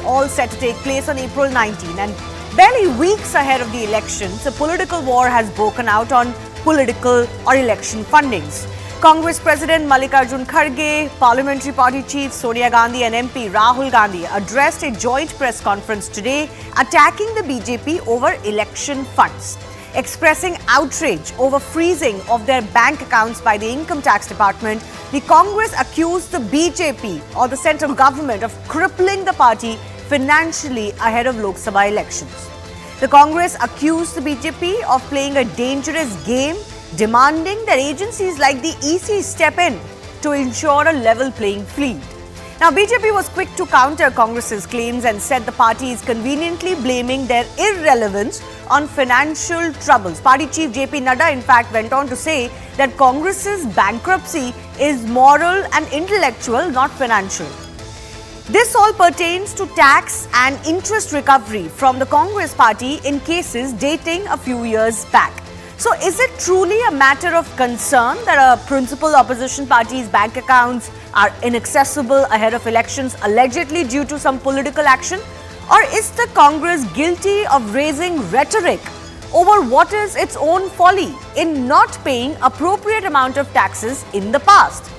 all set to take place on April 19, and barely weeks ahead of the elections, a political war has broken out on political or election fundings. Congress President Mallikarjun Kharge, Parliamentary Party Chief Sonia Gandhi and MP Rahul Gandhi addressed a joint press conference today attacking the BJP over election funds. Expressing outrage over freezing of their bank accounts by the Income Tax Department, the Congress accused the BJP or the central government of crippling the party financially ahead of Lok Sabha elections. The Congress accused the BJP of playing a dangerous game, demanding that agencies like the EC step in to ensure a level playing field. Now, BJP was quick to counter Congress's claims and said the party is conveniently blaming their irrelevance on financial troubles. Party Chief JP Nadda, in fact, went on to say that Congress's bankruptcy is moral and intellectual, not financial. This all pertains to tax and interest recovery from the Congress party in cases dating a few years back. So is it truly a matter of concern that a principal opposition party's bank accounts are inaccessible ahead of elections allegedly due to some political action? Or is the Congress guilty of raising rhetoric over what is its own folly in not paying appropriate amount of taxes in the past?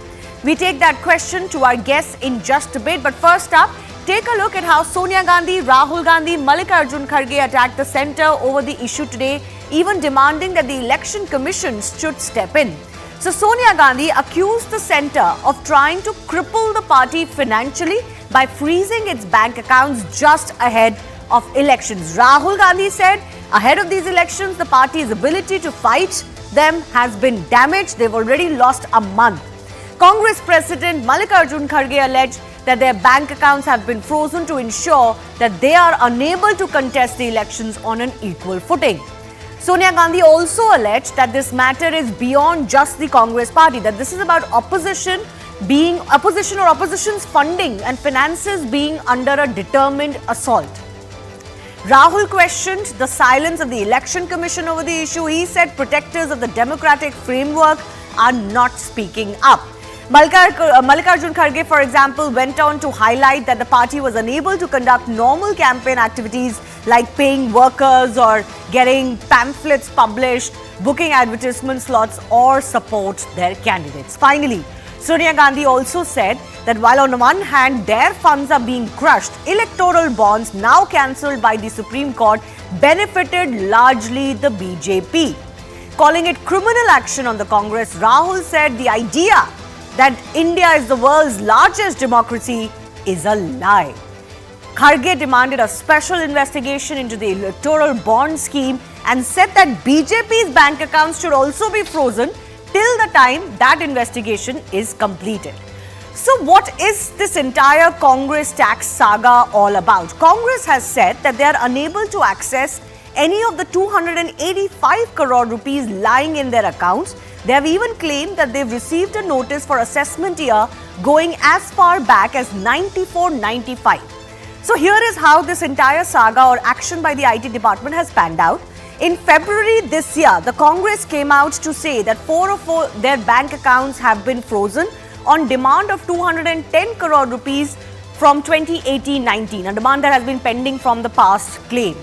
We take that question to our guests in just a bit, but first up, take a look at how Sonia Gandhi, Rahul Gandhi, Mallikarjun Kharge attacked the centre over the issue today, even demanding that the Election Commission should step in. So Sonia Gandhi accused the centre of trying to cripple the party financially by freezing its bank accounts just ahead of elections. Rahul Gandhi said ahead of these elections, the party's ability to fight them has been damaged. They've already lost a month. Congress President Mallikarjun Kharge alleged that their bank accounts have been frozen to ensure that they are unable to contest the elections on an equal footing. Sonia Gandhi also alleged that this matter is beyond just the Congress party, that this is about opposition or opposition's funding and finances being under a determined assault. Rahul questioned the silence of the Election Commission over the issue. He said protectors of the democratic framework are not speaking up. Mallikarjun Kharge, for example, went on to highlight that the party was unable to conduct normal campaign activities like paying workers or getting pamphlets published, booking advertisement slots or support their candidates. Finally, Sonia Gandhi also said that while on one hand their funds are being crushed, electoral bonds now cancelled by the Supreme Court benefited largely the BJP. Calling it criminal action on the Congress, Rahul said the idea that India is the world's largest democracy is a lie. Kharge demanded a special investigation into the electoral bond scheme and said that BJP's bank accounts should also be frozen till the time that investigation is completed. So what is this entire Congress tax saga all about? Congress has said that they are unable to access any of the 285 crore rupees lying in their accounts. They have even claimed that they've received a notice for assessment year going as far back as 94-95. So here is how this entire saga or action by the IT department has panned out. In February this year, the Congress came out to say that 4 of their bank accounts have been frozen on demand of 210 crore rupees from 2018-19, a demand that has been pending from the past claim.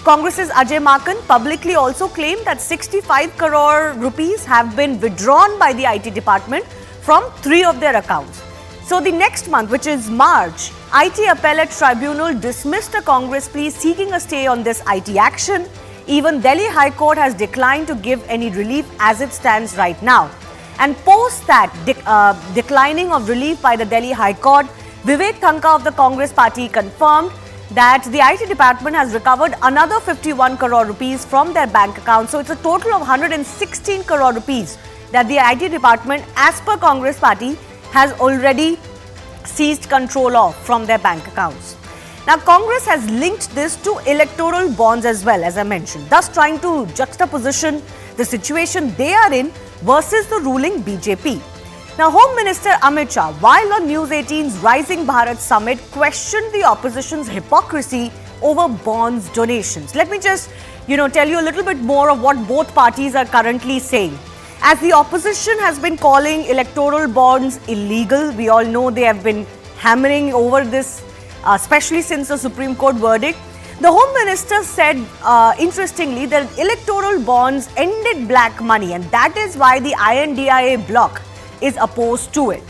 Congress's Ajay Makan publicly also claimed that 65 crore rupees have been withdrawn by the IT department from 3 of their accounts. So the next month, which is March, IT Appellate Tribunal dismissed a Congress plea seeking a stay on this IT action. Even Delhi High Court has declined to give any relief as it stands right now. And post that declining of relief by the Delhi High Court, Vivek Thanka of the Congress party confirmed that the IT department has recovered another 51 crore rupees from their bank account. So it's a total of 116 crore rupees that the IT department, as per Congress party, has already seized control of from their bank accounts. Now, Congress has linked this to electoral bonds as well, as I mentioned, thus trying to juxtaposition the situation they are in versus the ruling BJP. Now, Home Minister Amit Shah, while on News 18's Rising Bharat Summit, questioned the opposition's hypocrisy over bonds donations. Let me just, tell you a little bit more of what both parties are currently saying. As the opposition has been calling electoral bonds illegal, we all know they have been hammering over this especially since the Supreme Court verdict. The Home Minister said, interestingly, that electoral bonds ended black money, and that is why the INDIA bloc is opposed to it.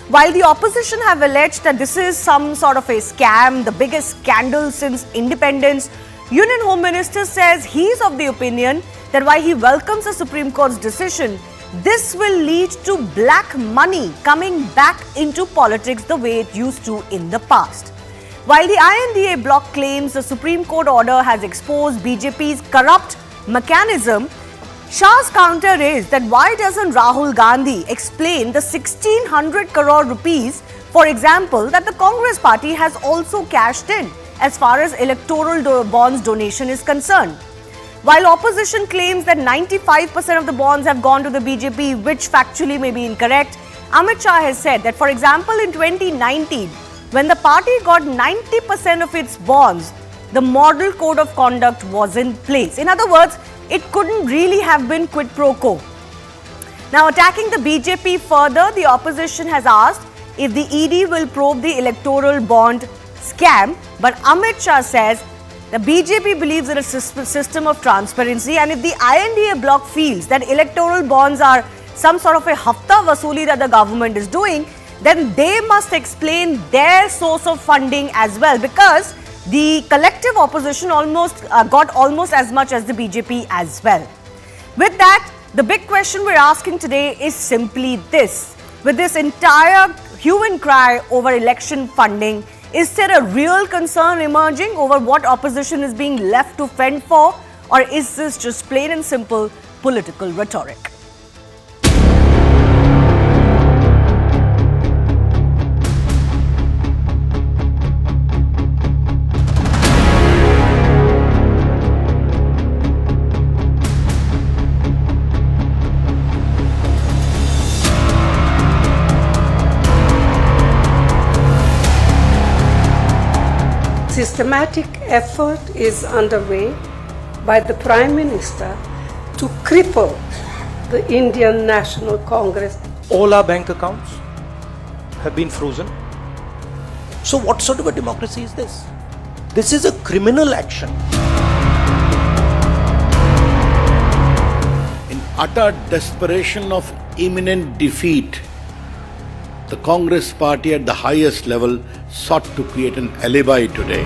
While the opposition have alleged that this is some sort of a scam, the biggest scandal since independence, Union Home Minister says he is of the opinion that while he welcomes the Supreme Court's decision, this will lead to black money coming back into politics the way it used to in the past. While the INDA bloc claims the Supreme Court order has exposed BJP's corrupt mechanism, Shah's counter is that why doesn't Rahul Gandhi explain the 1600 crore rupees, for example, that the Congress party has also cashed in as far as electoral bonds donation is concerned. While opposition claims that 95% of the bonds have gone to the BJP, which factually may be incorrect, Amit Shah has said that, for example, in 2019, when the party got 90% of its bonds, the model code of conduct was in place. In other words, it couldn't really have been quid pro quo. Now, attacking the BJP further, the opposition has asked if the ED will probe the electoral bond scam, but Amit Shah says the BJP believes in a system of transparency, and if the INDA bloc feels that electoral bonds are some sort of a hafta vasuli that the government is doing, then they must explain their source of funding as well, because the collective opposition got almost as much as the BJP as well. With that, the big question we're asking today is simply this. With this entire hue and cry over election funding, is there a real concern emerging over what opposition is being left to fend for, or is this just plain and simple political rhetoric? Systematic effort is underway by the Prime Minister to cripple the Indian National Congress. All our bank accounts have been frozen. So what sort of a democracy is this? This is a criminal action. In utter desperation of imminent defeat, the Congress party at the highest level sought to create an alibi today.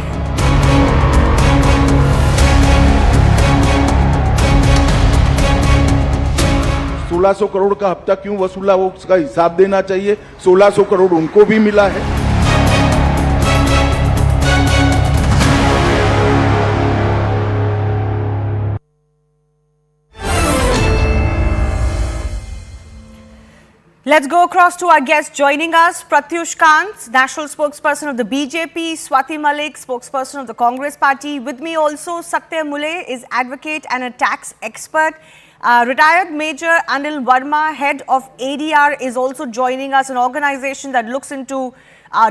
$1600 crore का हफ्ता क्यों वसूला, वो उसका हिसाब देना चाहिए। 1600 करोड़ उनको भी मिला है। Let's go across to our guest joining us, Pratyush Kant, National Spokesperson of the BJP, Swati Malik, Spokesperson of the Congress Party. With me also, Satya Mule is advocate and a tax expert. Retired Major Anil Verma, head of ADR, is also joining us, an organization that looks into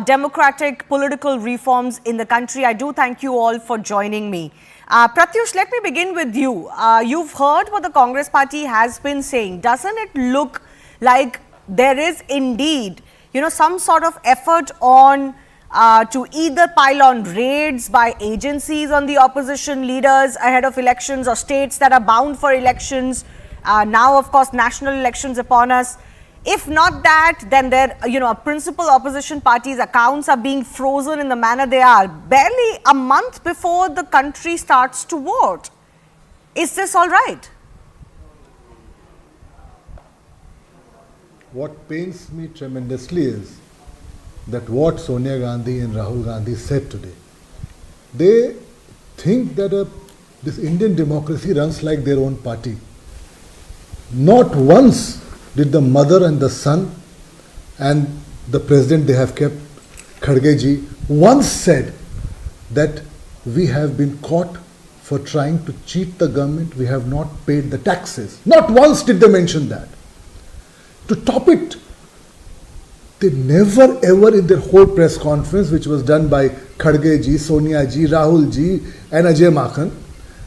democratic political reforms in the country. I do thank you all for joining me. Pratyush, let me begin with you. You've heard what the Congress Party has been saying. Doesn't it look like there is indeed, some sort of effort on to either pile on raids by agencies on the opposition leaders ahead of elections, or states that are bound for elections? Now, of course, national elections upon us. If not that, then there, principal opposition parties' accounts are being frozen in the manner they are, barely a month before the country starts to vote. Is this all right? What pains me tremendously is that what Sonia Gandhi and Rahul Gandhi said today. They think that this Indian democracy runs like their own party. Not once did the mother and the son and the president they have kept, Kharge ji, once said that we have been caught for trying to cheat the government, we have not paid the taxes. Not once did they mention that. To top it, they never ever in their whole press conference, which was done by Kharge ji, Sonia ji, Rahul ji and Ajay Makhan,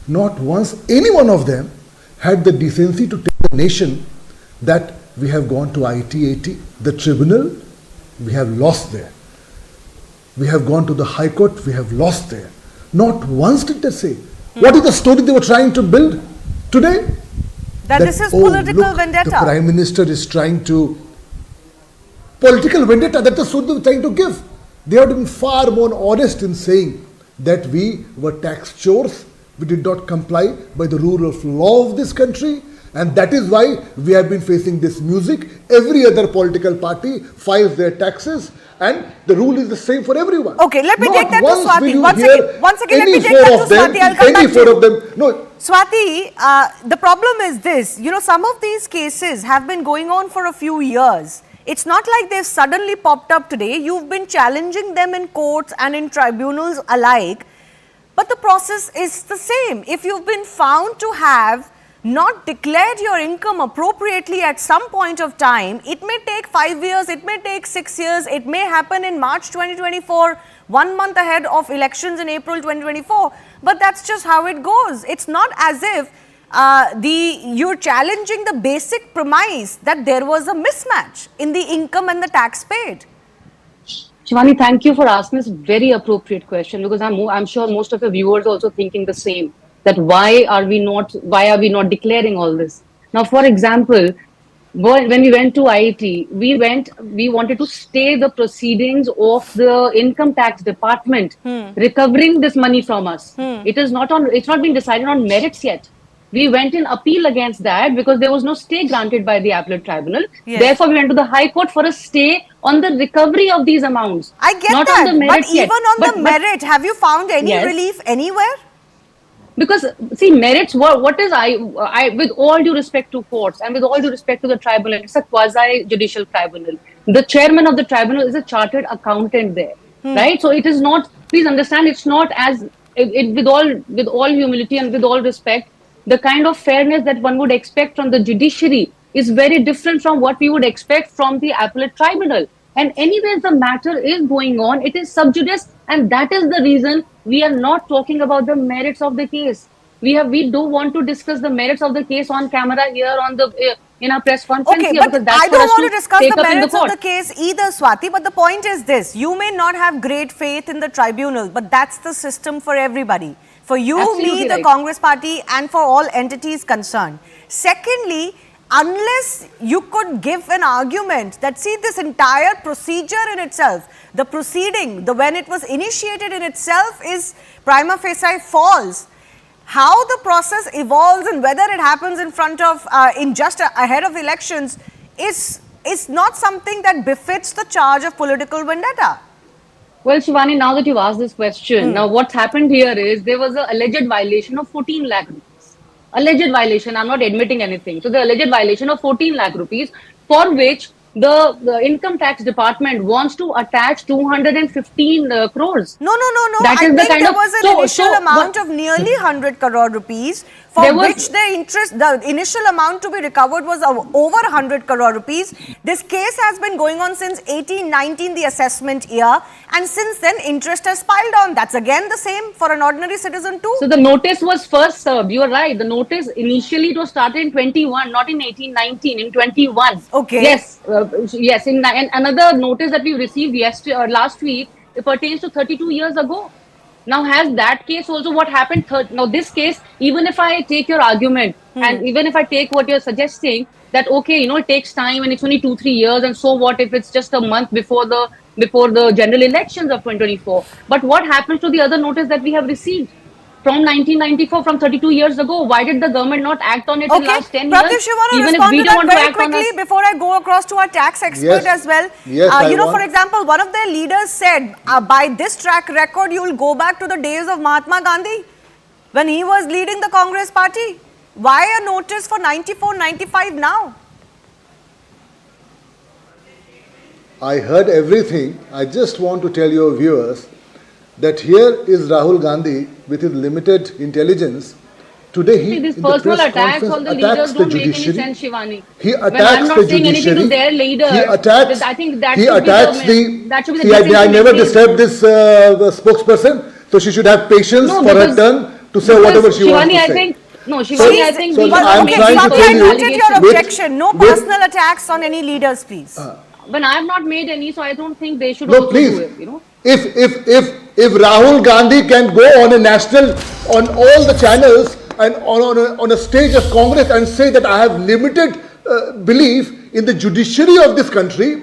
not once any one of them had the decency to tell the nation that we have gone to IT, the tribunal, we have lost there. We have gone to the High Court, we have lost there. Not once did they say. What is the story they were trying to build today? That this is political look, vendetta. The Prime Minister is trying to... Political vendetta, that's the story they were trying to give. They have been far more honest in saying that we were tax chores, we did not comply by the rule of law of this country, and that is why we have been facing this music. Every other political party files their taxes, and the rule is the same for everyone. Okay, let me Not take that to once will Swati. you Once hear again, let any me take four that of to them, Swati. I'll come any back four to of them. No, Swati, the problem is this. You know, some of these cases have been going on for a few years. It's not like they've suddenly popped up today. You've been challenging them in courts and in tribunals alike. But the process is the same. If you've been found to have not declared your income appropriately at some point of time, it may take 5 years, it may take 6 years, it may happen in March 2024, 1 month ahead of elections in April 2024. But that's just how it goes. It's not as if you're challenging the basic premise that there was a mismatch in the income and the tax paid. Shivani, thank you for asking this very appropriate question, because I'm sure most of the viewers are also thinking the same, that why are we not declaring all this? Now, for example, when we went to IIT, we wanted to stay the proceedings of the income tax department recovering this money from us. It's not been decided on merits yet. We went in appeal against that because there was no stay granted by the appellate tribunal. Yes. Therefore, we went to the High Court for a stay on the recovery of these amounts. I get not that, on the merits but even yet. on the merit, have you found any Yes. relief anywhere? Because, see, merits, what is with all due respect to courts and with all due respect to the tribunal, it's a quasi-judicial tribunal. The chairman of the tribunal is a chartered accountant there, right? So it is not, please understand, it's not as, with all humility and with all respect, the kind of fairness that one would expect from the judiciary is very different from what we would expect from the appellate tribunal. And anyways, the matter is going on. It is sub judice, and that is the reason we are not talking about the merits of the case. We do want to discuss the merits of the case on camera here in our press conference. Okay, here, but because that's I don't want to discuss take the up in merits of court. the case either, Swati. But the point is this: you may not have great faith in the tribunal, but that's the system for everybody. For you, Absolutely me, the right. Congress party, and for all entities concerned. Secondly, unless you could give an argument that, see, this entire procedure in itself, the proceeding, when it was initiated in itself is prima facie false. How the process evolves and whether it happens in front of, ahead of elections is not something that befits the charge of political vendetta. Well, Shivani, now that you've asked this question, now what's happened here is there was an alleged violation of 14 lakh rupees. Alleged violation, I'm not admitting anything. So the alleged violation of 14 lakh rupees, for which the income tax department wants to attach 215 crores. No. That I is the think kind there of- was an so- initial so amount what- of nearly 100 crore rupees for There was- which the initial amount to be recovered was over 100 crore rupees. This case has been going on since 18-19, the assessment year, and since then interest has piled on. That's again the same for an ordinary citizen too. So the notice was first served. You are right. The notice initially it was started in 21, not in 18-19, in 21. Okay. Yes. In another notice that we received last week, it pertains to 32 years ago. Now, has that case also what happened? Now, this case, even if I take your argument and even if I take what you're suggesting, that okay, it takes time and it's only 2-3 years, and so what if it's just a month before the general elections of 2024? But what happens to the other notice that we have received from 1994, from 32 years ago? Why did the government not act on it in the last 10 years? Pratish, you want to Even if respond we to don't that want to very act on quickly us? before I go across to our tax expert Yes. as well? Yes, I want. For example, one of their leaders said, by this track record, you will go back to the days of Mahatma Gandhi when he was leading the Congress party. Why a notice for 94, 95 now? I heard everything. I just want to tell your viewers that here is Rahul Gandhi with his limited intelligence. Today he, See, these in the personal press attacks conference, on the attacks leaders the don't make any judiciary. sense, Shivani. He When I'm attacks not the saying anything judiciary. to their leader, He attacks. I think that he should attacks be that should be the See, I distinction never maintained. disturbed this spokesperson, so she should have patience No, for her because- turn to say because whatever she wants Shivani, to I say. think So- Shivani, I think so we I'm okay, trying to Swati, tell I you noted your with- objection. No with- personal attacks on any leaders, please. when I have not made any, so I don't think they should No, also please. do it. If Rahul Gandhi can go on a national, on all the channels and on a stage of Congress and say that I have limited belief in the judiciary of this country,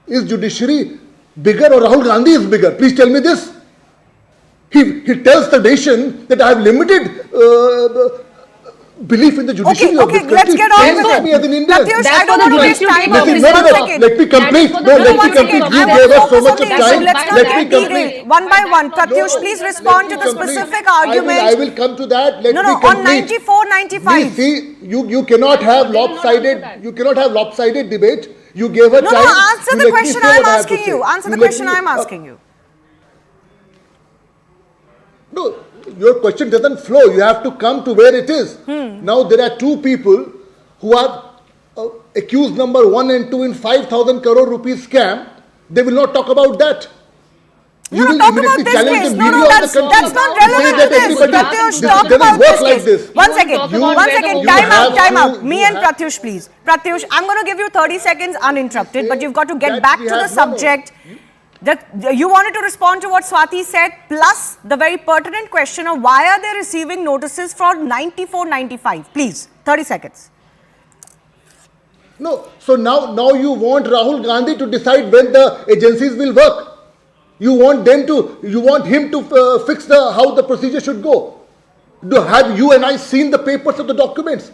is judiciary bigger or Rahul Gandhi is bigger? Please tell me this. He tells the nation that I have limited belief in the judiciary of this country. Let's get on with Say that to me as an it. Indian. Pratyush, That's I don't for the want to waste duty time of on the this. Listen, One no, second. let me complete. That is for No, the let duty me of the complete. country. You I want gave to us so focus much on of the time. issue. Let's not Let me get complete. derailed. One by one. Pratyush, No, please let respond me to the complete. specific argument. I will come to that. Let No, me on complete. 94, 95. See, you cannot have They will not answer that. lopsided debate. You gave her No, time. answer You the let me question say I'm what I have to asking you. say. Answer the let question me- I'm asking you. No, your question doesn't flow. You have to come to where it is. Now there are two people who are accused number 1 and 2 in 5,000 crore rupees scam. They will not talk about that. You will talk immediately about this challenge case. the No, media no, of that's the country. not Say relevant that to this. everybody- Pratyush, this talk doesn't about work this like case. this. One You second. want to talk about One where the second. whole Time out. have Time to- out. Me you and have- Pratyush, please. Pratyush, I'm going to give you 30 seconds uninterrupted, but you've got to get That back we to the have- no, no. subject. That you wanted to respond to what Swati said, plus the very pertinent question of why are they receiving notices for 94, 95? Please, 30 seconds. No, so now you want Rahul Gandhi to decide when the agencies will work. You want him to fix how the procedure should go. Have you and I seen the papers of the documents?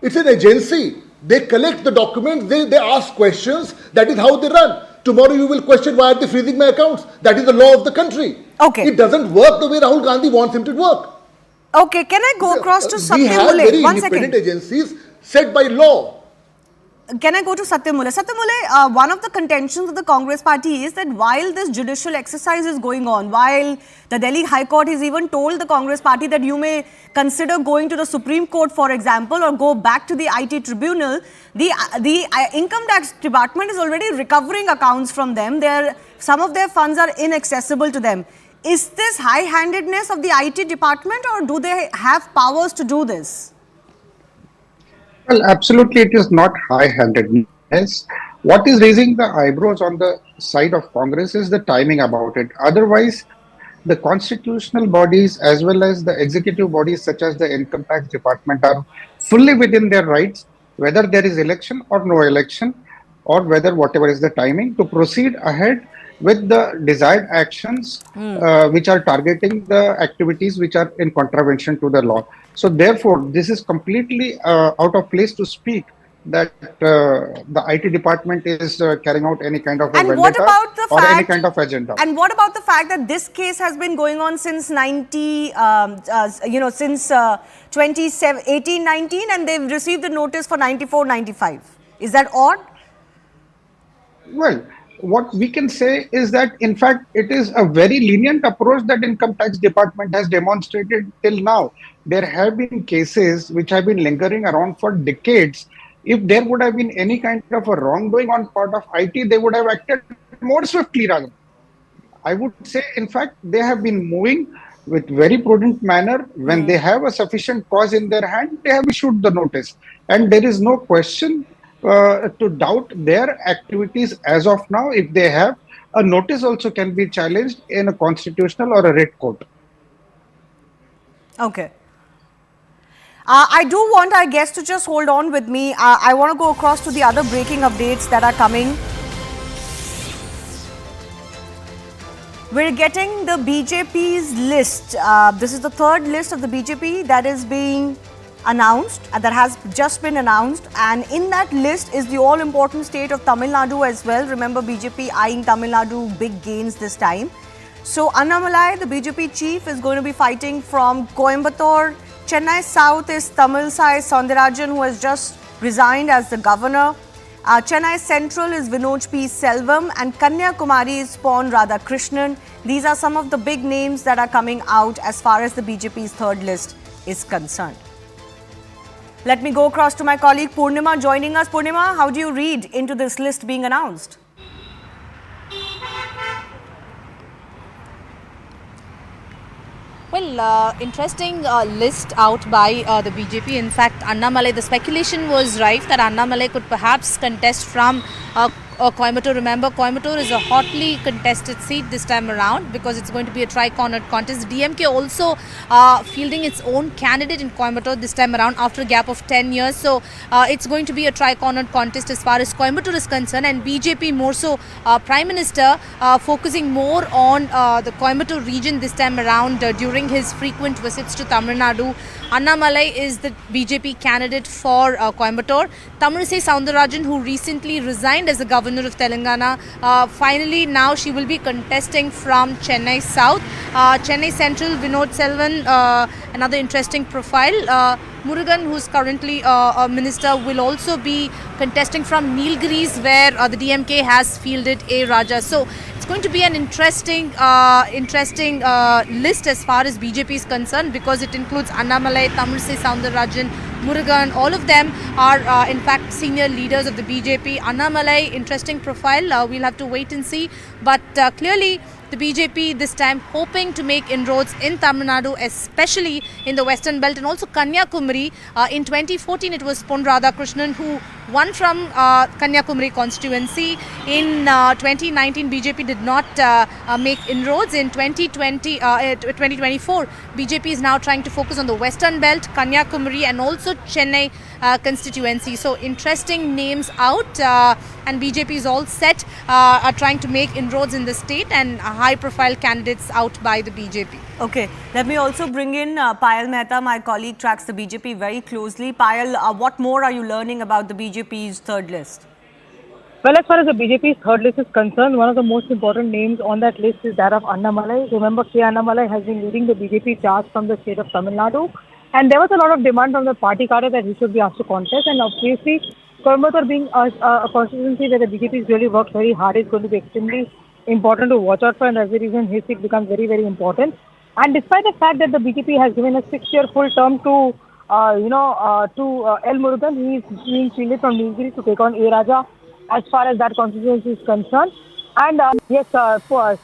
It's an agency. They collect the documents, they ask questions, that is how they run. Tomorrow you will question why are they freezing my accounts. That is the law of the country. Okay. It doesn't work the way Rahul Gandhi wants him to work. Okay, can I go across to We Satyam have Mule? very One independent second. agencies set by law. Can I go to Satyam Mule? Satyam Mule, one of the contentions of the Congress party is that while this judicial exercise is going on, while the Delhi High Court has even told the Congress party that you may consider going to the Supreme Court, for example, or go back to the IT tribunal, the income tax department is already recovering accounts from them. Some of their funds are inaccessible to them. Is this high-handedness of the IT department, or do they have powers to do this? Well, absolutely, it is not high-handedness. What is raising the eyebrows on the side of Congress is the timing about it. Otherwise, the constitutional bodies as well as the executive bodies such as the income tax department are fully within their rights, whether there is election or no election, or whether whatever is the timing, to proceed ahead with the desired actions which are targeting the activities which are in contravention to the law. So therefore, this is completely out of place to speak that the IT department is carrying out any kind of a And what vendetta about the or any fact, kind of agenda. and what about the fact that this case has been going on since since 2018, 19, and they've received the notice for 94, 95? Is that odd? Well, what we can say is that in fact it is a very lenient approach that income tax department has demonstrated till now. There have been cases which have been lingering around for decades. If there would have been any kind of a wrongdoing on part of IT, they would have acted more swiftly rather. I would say, in fact, they have been moving with very prudent manner. When they have a sufficient cause in their hand, they have issued the notice. And there is no question to doubt their activities as of now. If they have, a notice also can be challenged in a constitutional or a writ court. Okay. I do want our guests to just hold on with me. I want to go across to the other breaking updates that are coming. We're getting the BJP's list. This is the third list of the BJP that is being announced, that has just been announced. And in that list is the all-important state of Tamil Nadu as well. Remember, BJP eyeing Tamil Nadu big gains this time. So, Annamalai, the BJP chief, is going to be fighting from Coimbatore. Chennai South is Tamil Sai Soundarajan, who has just resigned as the governor. Chennai Central is Vinod P. Selvam, and Kanyakumari is Pon Radhakrishnan. These are some of the big names that are coming out as far as the BJP's third list is concerned. Let me go across to my colleague Purnima joining us. Purnima, how do you read into this list being announced? Well, interesting list out by the BJP. In fact, Annamalai, the speculation was rife that Annamalai could perhaps contest from Coimbatore. Remember, Coimbatore is a hotly contested seat this time around because it's going to be a tri-cornered contest. DMK also fielding its own candidate in Coimbatore this time around after a gap of 10 years. So it's going to be a tri-cornered contest as far as Coimbatore is concerned, and BJP more so Prime Minister focusing more on the Coimbatore region this time around during his frequent visits to Tamil Nadu. Annamalai is the BJP candidate for Coimbatore. Tamilisai Soundararajan, who recently resigned as the governor of Telangana, finally now she will be contesting from Chennai South. Chennai Central, Vinod Selvan, another interesting profile. Murugan, who's currently a minister, will also be contesting from Nilgiris, where the DMK has fielded A. Raja. So it's going to be an interesting list as far as BJP is concerned, because it includes Annamalai, Tamilisai Soundararajan, Murugan. All of them are in fact senior leaders of the BJP. Annamalai, interesting profile. We'll have to wait and see. But clearly, the BJP this time hoping to make inroads in Tamil Nadu, especially in the Western Belt and also Kanyakumari. In 2014, it was Pon Radhakrishnan who won from Kanyakumari constituency. In 2019, BJP did not make inroads. In 2024, BJP is now trying to focus on the Western Belt, Kanyakumari and also Chennai constituency. So interesting names out, and BJP is all set, are trying to make inroads in the state, and high-profile candidates out by the BJP. Okay, let me also bring in Payal Mehta. My colleague tracks the BJP very closely. Payal, what more are you learning about the BJP's third list? Well, as far as the BJP's third list is concerned, one of the most important names on that list is that of Annamalai. Remember, K. Annamalai has been leading the BJP charge from the state of Tamil Nadu. And there was a lot of demand from the party cadre that he should be asked to contest. And obviously, Coimbatore being a constituency where the BJP has really worked very hard is going to be extremely important to watch out for. And that's the reason his seat becomes very, very important. And despite the fact that the BJP has given a 6-year full term to L. Murugan, he is being shielded from Nilgiri to take on A. Raja as far as that constituency is concerned. And Tamilisai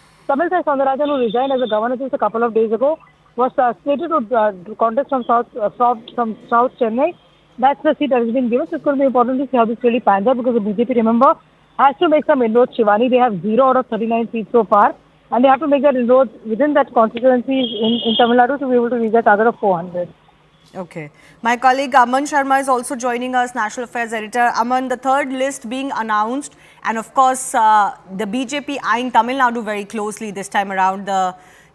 Soundararajan, who resigned as a governor just a couple of days ago, was slated to contest from South Chennai. That's the seat that has been given. So it's going to be important to see how this really pans out, because the BJP, remember, has to make some inroads. Shivani, they have 0 out of 39 seats so far, and they have to make that inroads within that constituency in Tamil Nadu to be able to reach that target of 400. Okay. My colleague Aman Sharma is also joining us, National Affairs Editor. Aman, the third list being announced, and of course, the BJP eyeing Tamil Nadu very closely this time around.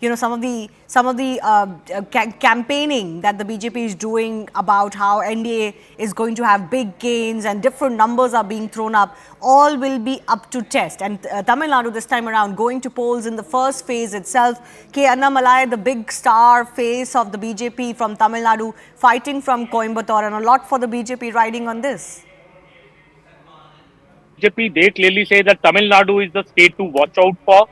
Some of the campaigning that the BJP is doing about how NDA is going to have big gains and different numbers are being thrown up, all will be up to test. And Tamil Nadu this time around going to polls in the first phase itself. K. Annamalai, the big star face of the BJP from Tamil Nadu, fighting from Coimbatore, and a lot for the BJP riding on this. BJP, they clearly say that Tamil Nadu is the state to watch out for.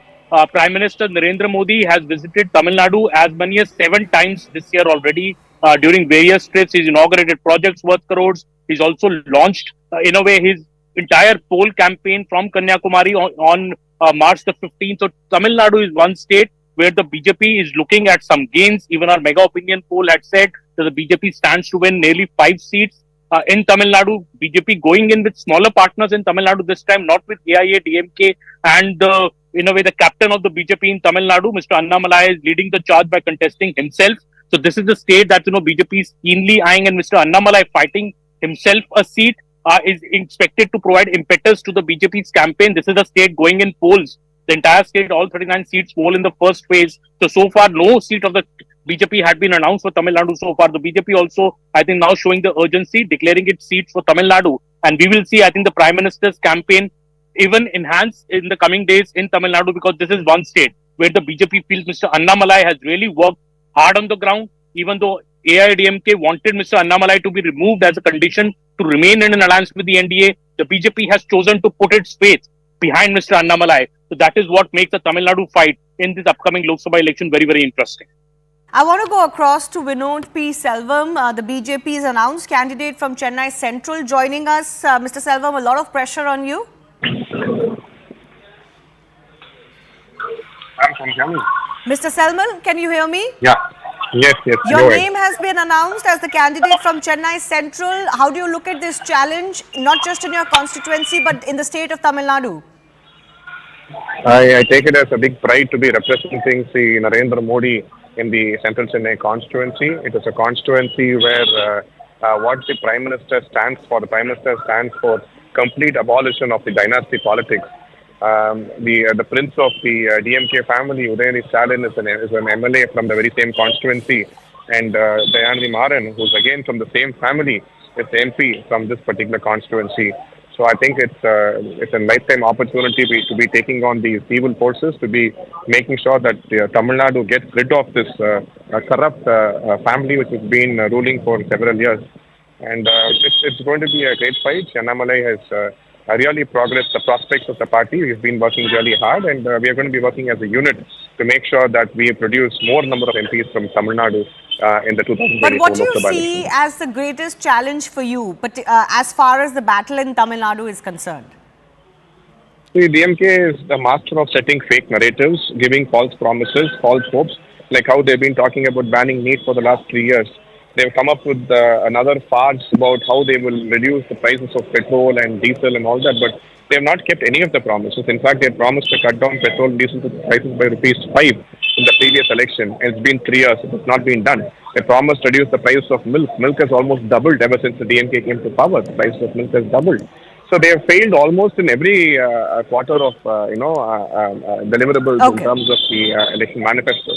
Prime Minister Narendra Modi has visited Tamil Nadu as many as 7 times this year already. During various trips, he's inaugurated projects worth crores. He's also launched, in a way, his entire poll campaign from Kanyakumari on March the 15th. So Tamil Nadu is one state where the BJP is looking at some gains. Even our mega opinion poll had said that the BJP stands to win nearly 5 seats in Tamil Nadu. BJP going in with smaller partners in Tamil Nadu this time, not with AIA, DMK, and in a way, the captain of the BJP in Tamil Nadu, Mr. Annamalai, is leading the charge by contesting himself. So this is the state that BJP is keenly eyeing, and Mr. Annamalai fighting himself a seat is expected to provide impetus to the BJP's campaign. This is the state going in polls. The entire state, all 39 seats, poll in the first phase. So far, no seat of the BJP had been announced for Tamil Nadu so far. The BJP also, I think, now showing the urgency, declaring its seats for Tamil Nadu. And we will see, I think, the Prime Minister's campaign even enhanced in the coming days in Tamil Nadu, because this is one state where the BJP feels Mr. Annamalai has really worked hard on the ground. Even though AIADMK wanted Mr. Annamalai to be removed as a condition to remain in an alliance with the NDA, the BJP has chosen to put its faith behind Mr. Annamalai. So that is what makes the Tamil Nadu fight in this upcoming Lok Sabha election very, very interesting. I want to go across to Vinod P. Selvam, the BJP's announced candidate from Chennai Central, joining us. Mr. Selvam, a lot of pressure on you. Can you hear me? Mr. Selman, can you hear me? Yeah. Yes, Your go ahead. name has been announced as the candidate from Chennai Central. How do you look at this challenge, not just in your constituency, but in the state of Tamil Nadu? I take it as a big pride to be representing Sri Narendra Modi in the Central Chennai constituency. It is a constituency where what the Prime Minister stands for, complete abolition of the dynasty politics. The prince of the DMK family, Udayani Stalin, is an MLA from the very same constituency, and Dayanani Maran, who's again from the same family, is the MP from this particular constituency. So I think it's a lifetime opportunity to be taking on these evil forces, to be making sure that Tamil Nadu gets rid of this corrupt family which has been ruling for several years. And it's going to be a great fight. Annamalai has really progressed the prospects of the party. We've been working really hard, and we are going to be working as a unit to make sure that we produce more number of MPs from Tamil Nadu in the 2024 But what do you Lok Sabha see election. as the greatest challenge for you, but as far as the battle in Tamil Nadu is concerned? The DMK is the master of setting fake narratives, giving false promises, false hopes, like how they've been talking about banning meat for the last 3 years. They've come up with another farce about how they will reduce the prices of petrol and diesel and all that, but they have not kept any of the promises. In fact, they promised to cut down petrol and diesel prices by ₹5 in the previous election. It's been 3 years. It has not been done. They promised to reduce the price of milk. Milk has almost doubled ever since the DMK came to power. The price of milk has doubled. So they have failed almost in every quarter of deliverables in terms of the election manifesto.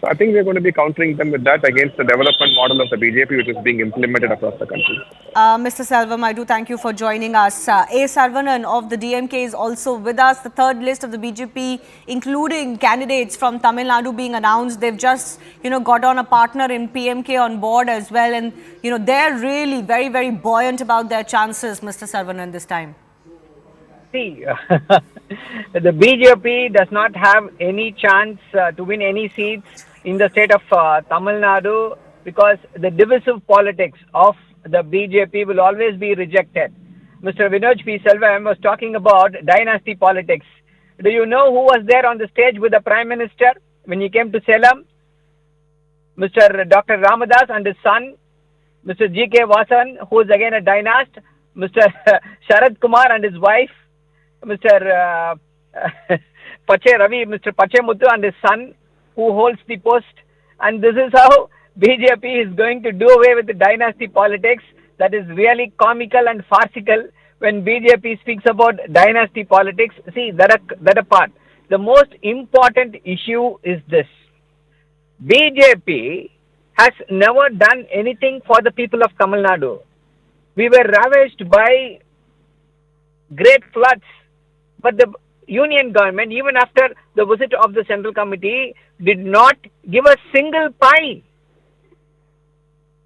So I think we're going to be countering them with that against the development model of the BJP, which is being implemented across the country. Mr. Selvam, I do thank you for joining us. A. Sarvanan of the DMK is also with us. The third list of the BJP, including candidates from Tamil Nadu being announced. They've just, got on a partner in PMK on board as well. And, they're really very, very buoyant about their chances, Mr. Sarvanan, this time. See, the BJP does not have any chance to win any seats in the state of Tamil Nadu because the divisive politics of the BJP will always be rejected. Mr. Vinod P. Selvam was talking about dynasty politics. Do you know who was there on the stage with the Prime Minister when he came to Salem? Mr. Dr. Ramadas and his son, Mr. G.K. Vasan, who is again a dynast, Mr. Sharad Kumar and his wife, Mr. Mr. Pachemuthu and his son, who holds the post. And this is how BJP is going to do away with the dynasty politics. That is really comical and farcical when BJP speaks about dynasty politics. See, that apart. The most important issue is this. BJP has never done anything for the people of Tamil Nadu. We were ravaged by great floods. But the union government, even after the visit of the Central Committee, did not give a single pie.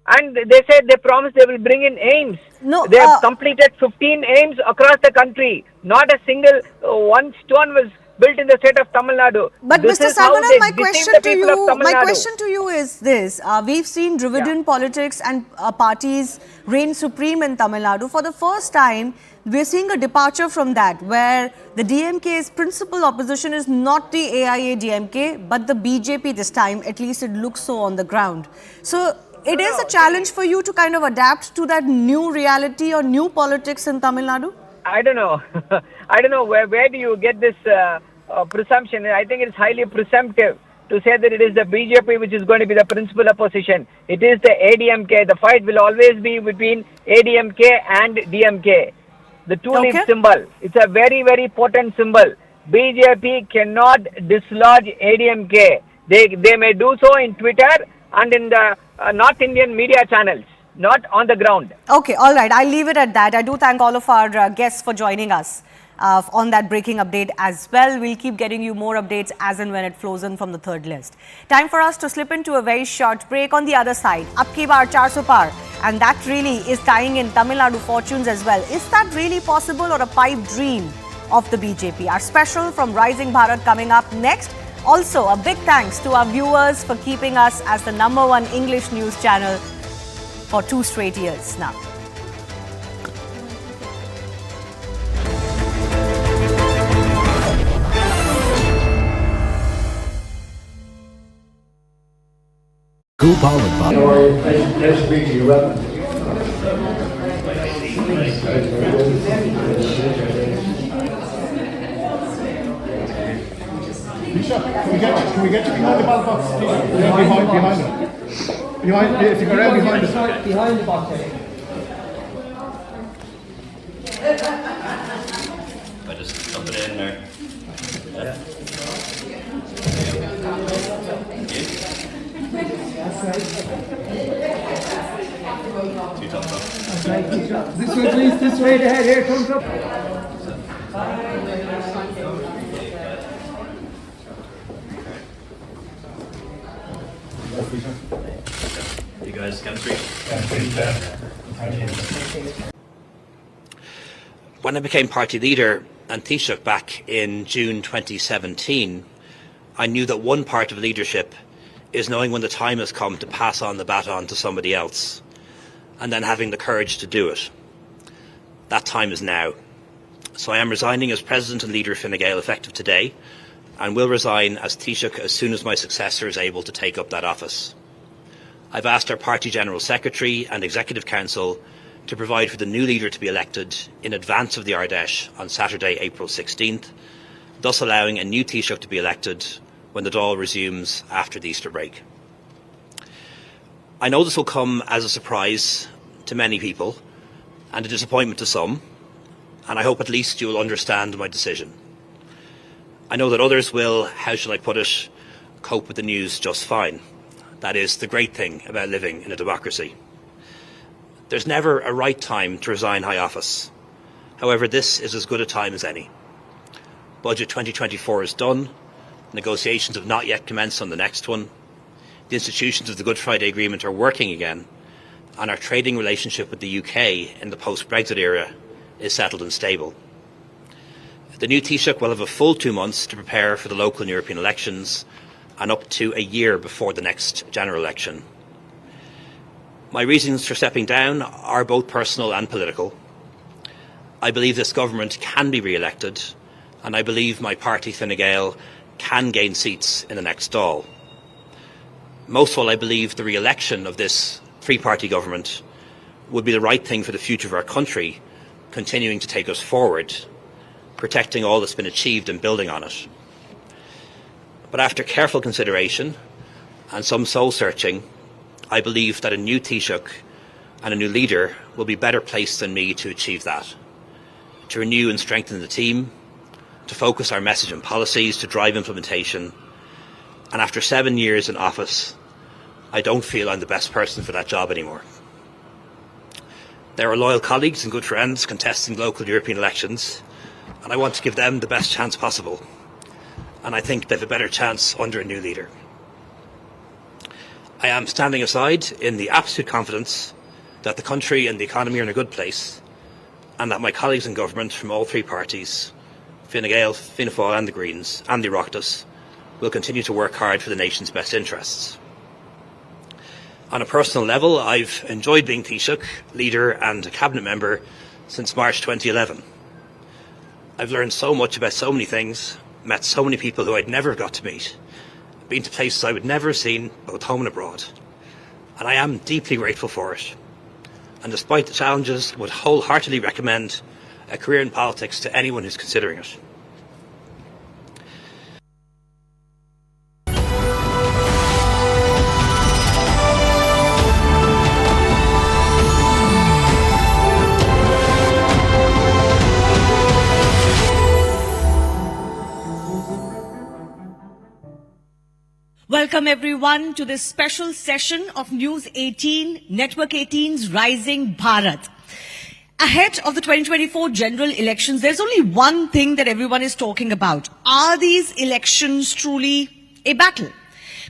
And they said they promised they will bring in aims. No, they have completed 15 aims across the country. Not a single one stone was built in the state of Tamil Nadu. But this Mr. is how Sarvanan, they my deceive question the to people of you, Tamil Nadu. is this: we've seen Dravidian politics and parties reign supreme in Tamil Nadu. For the first time, we're seeing a departure from that, where the DMK's principal opposition is not the AIA-DMK, but the BJP this time. At least it looks so on the ground. So it is a challenge for you to kind of adapt to that new reality or new politics in Tamil Nadu? I don't know. I don't know where do you get this presumption. I think it's highly presumptive to say that it is the BJP which is going to be the principal opposition. It is the ADMK. The fight will always be between ADMK and DMK. The two-leaf symbol. It's a very, very potent symbol. BJP cannot dislodge ADMK. They may do so in Twitter and in the North Indian media channels, not on the ground. Okay, all right. I'll leave it at that. I do thank all of our guests for joining us on that breaking update as well. We'll keep getting you more updates as and when it flows in from the third list. Time for us to slip into a very short break. On the other side, Ab Ki Baar 400 Par. And that really is tying in Tamil Nadu fortunes as well. Is that really possible or a pipe dream of the BJP? Our special from Rising Bharat coming up next. Also, a big thanks to our viewers for keeping us as the #1 English news channel for 2 straight years now. Co-powered by Can we get you behind the ballot box? Behind it. If you go around behind us. Behind the box. I just dump it in there. Yeah. That's right. Two thumbs up. That's right. This way, please. This way. The head here comes up. You guys, chemistry? When I became party leader and Taoiseach back in June 2017, I knew that one part of leadership is knowing when the time has come to pass on the baton to somebody else, and then having the courage to do it. That time is now. So I am resigning as President and Leader of Fine Gael effective today, and will resign as Taoiseach as soon as my successor is able to take up that office. I've asked our Party General Secretary and Executive Council to provide for the new leader to be elected in advance of the Ardèche on Saturday, April 16th, thus allowing a new Taoiseach to be elected when the Dáil resumes after the Easter break. I know this will come as a surprise to many people and a disappointment to some, and I hope at least you will understand my decision. I know that others will, how shall I put it, cope with the news just fine. That is the great thing about living in a democracy. There's never a right time to resign high office. However, this is as good a time as any. Budget 2024 is done. Negotiations have not yet commenced on the next one. The institutions of the Good Friday Agreement are working again, and our trading relationship with the UK in the post-Brexit era is settled and stable. The new Taoiseach will have a full 2 months to prepare for the local and European elections, and up to a year before the next general election. My reasons for stepping down are both personal and political. I believe this government can be re-elected, and I believe my party Fine Gael can gain seats in the next Dáil. Most of all, I believe the re-election of this three-party government would be the right thing for the future of our country, continuing to take us forward, protecting all that's been achieved and building on it. But after careful consideration and some soul-searching, I believe that a new Taoiseach and a new leader will be better placed than me to achieve that, to renew and strengthen the team, to focus our message and policies, to drive implementation. And after 7 years in office, I don't feel I'm the best person for that job anymore. There are loyal colleagues and good friends contesting local European elections, and I want to give them the best chance possible. And I think they have a better chance under a new leader. I am standing aside in the absolute confidence that the country and the economy are in a good place, and that my colleagues in government from all three parties, Fine Gael, Fianna Fáil and the Greens and the Oireachtas, will continue to work hard for the nation's best interests. On a personal level, I've enjoyed being Taoiseach, leader and a cabinet member since March 2011. I've learned so much about so many things, met so many people who I'd never have got to meet, been to places I would never have seen, both home and abroad. And I am deeply grateful for it. And despite the challenges, would wholeheartedly recommend a career in politics to anyone who's considering it. Welcome everyone to this special session of News 18, Network 18's Rising Bharat. Ahead of the 2024 general elections, there's only one thing that everyone is talking about. Are these elections truly a battle?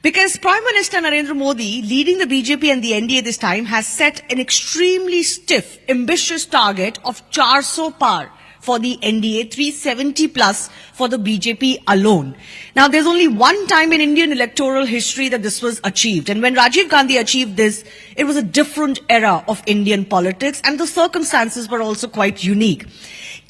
Because Prime Minister Narendra Modi, leading the BJP and the NDA this time, has set an extremely stiff, ambitious target of 400 par for the NDA, 370 plus for the BJP alone. Now, there's only one time in Indian electoral history that this was achieved. And when Rajiv Gandhi achieved this, it was a different era of Indian politics, and the circumstances were also quite unique.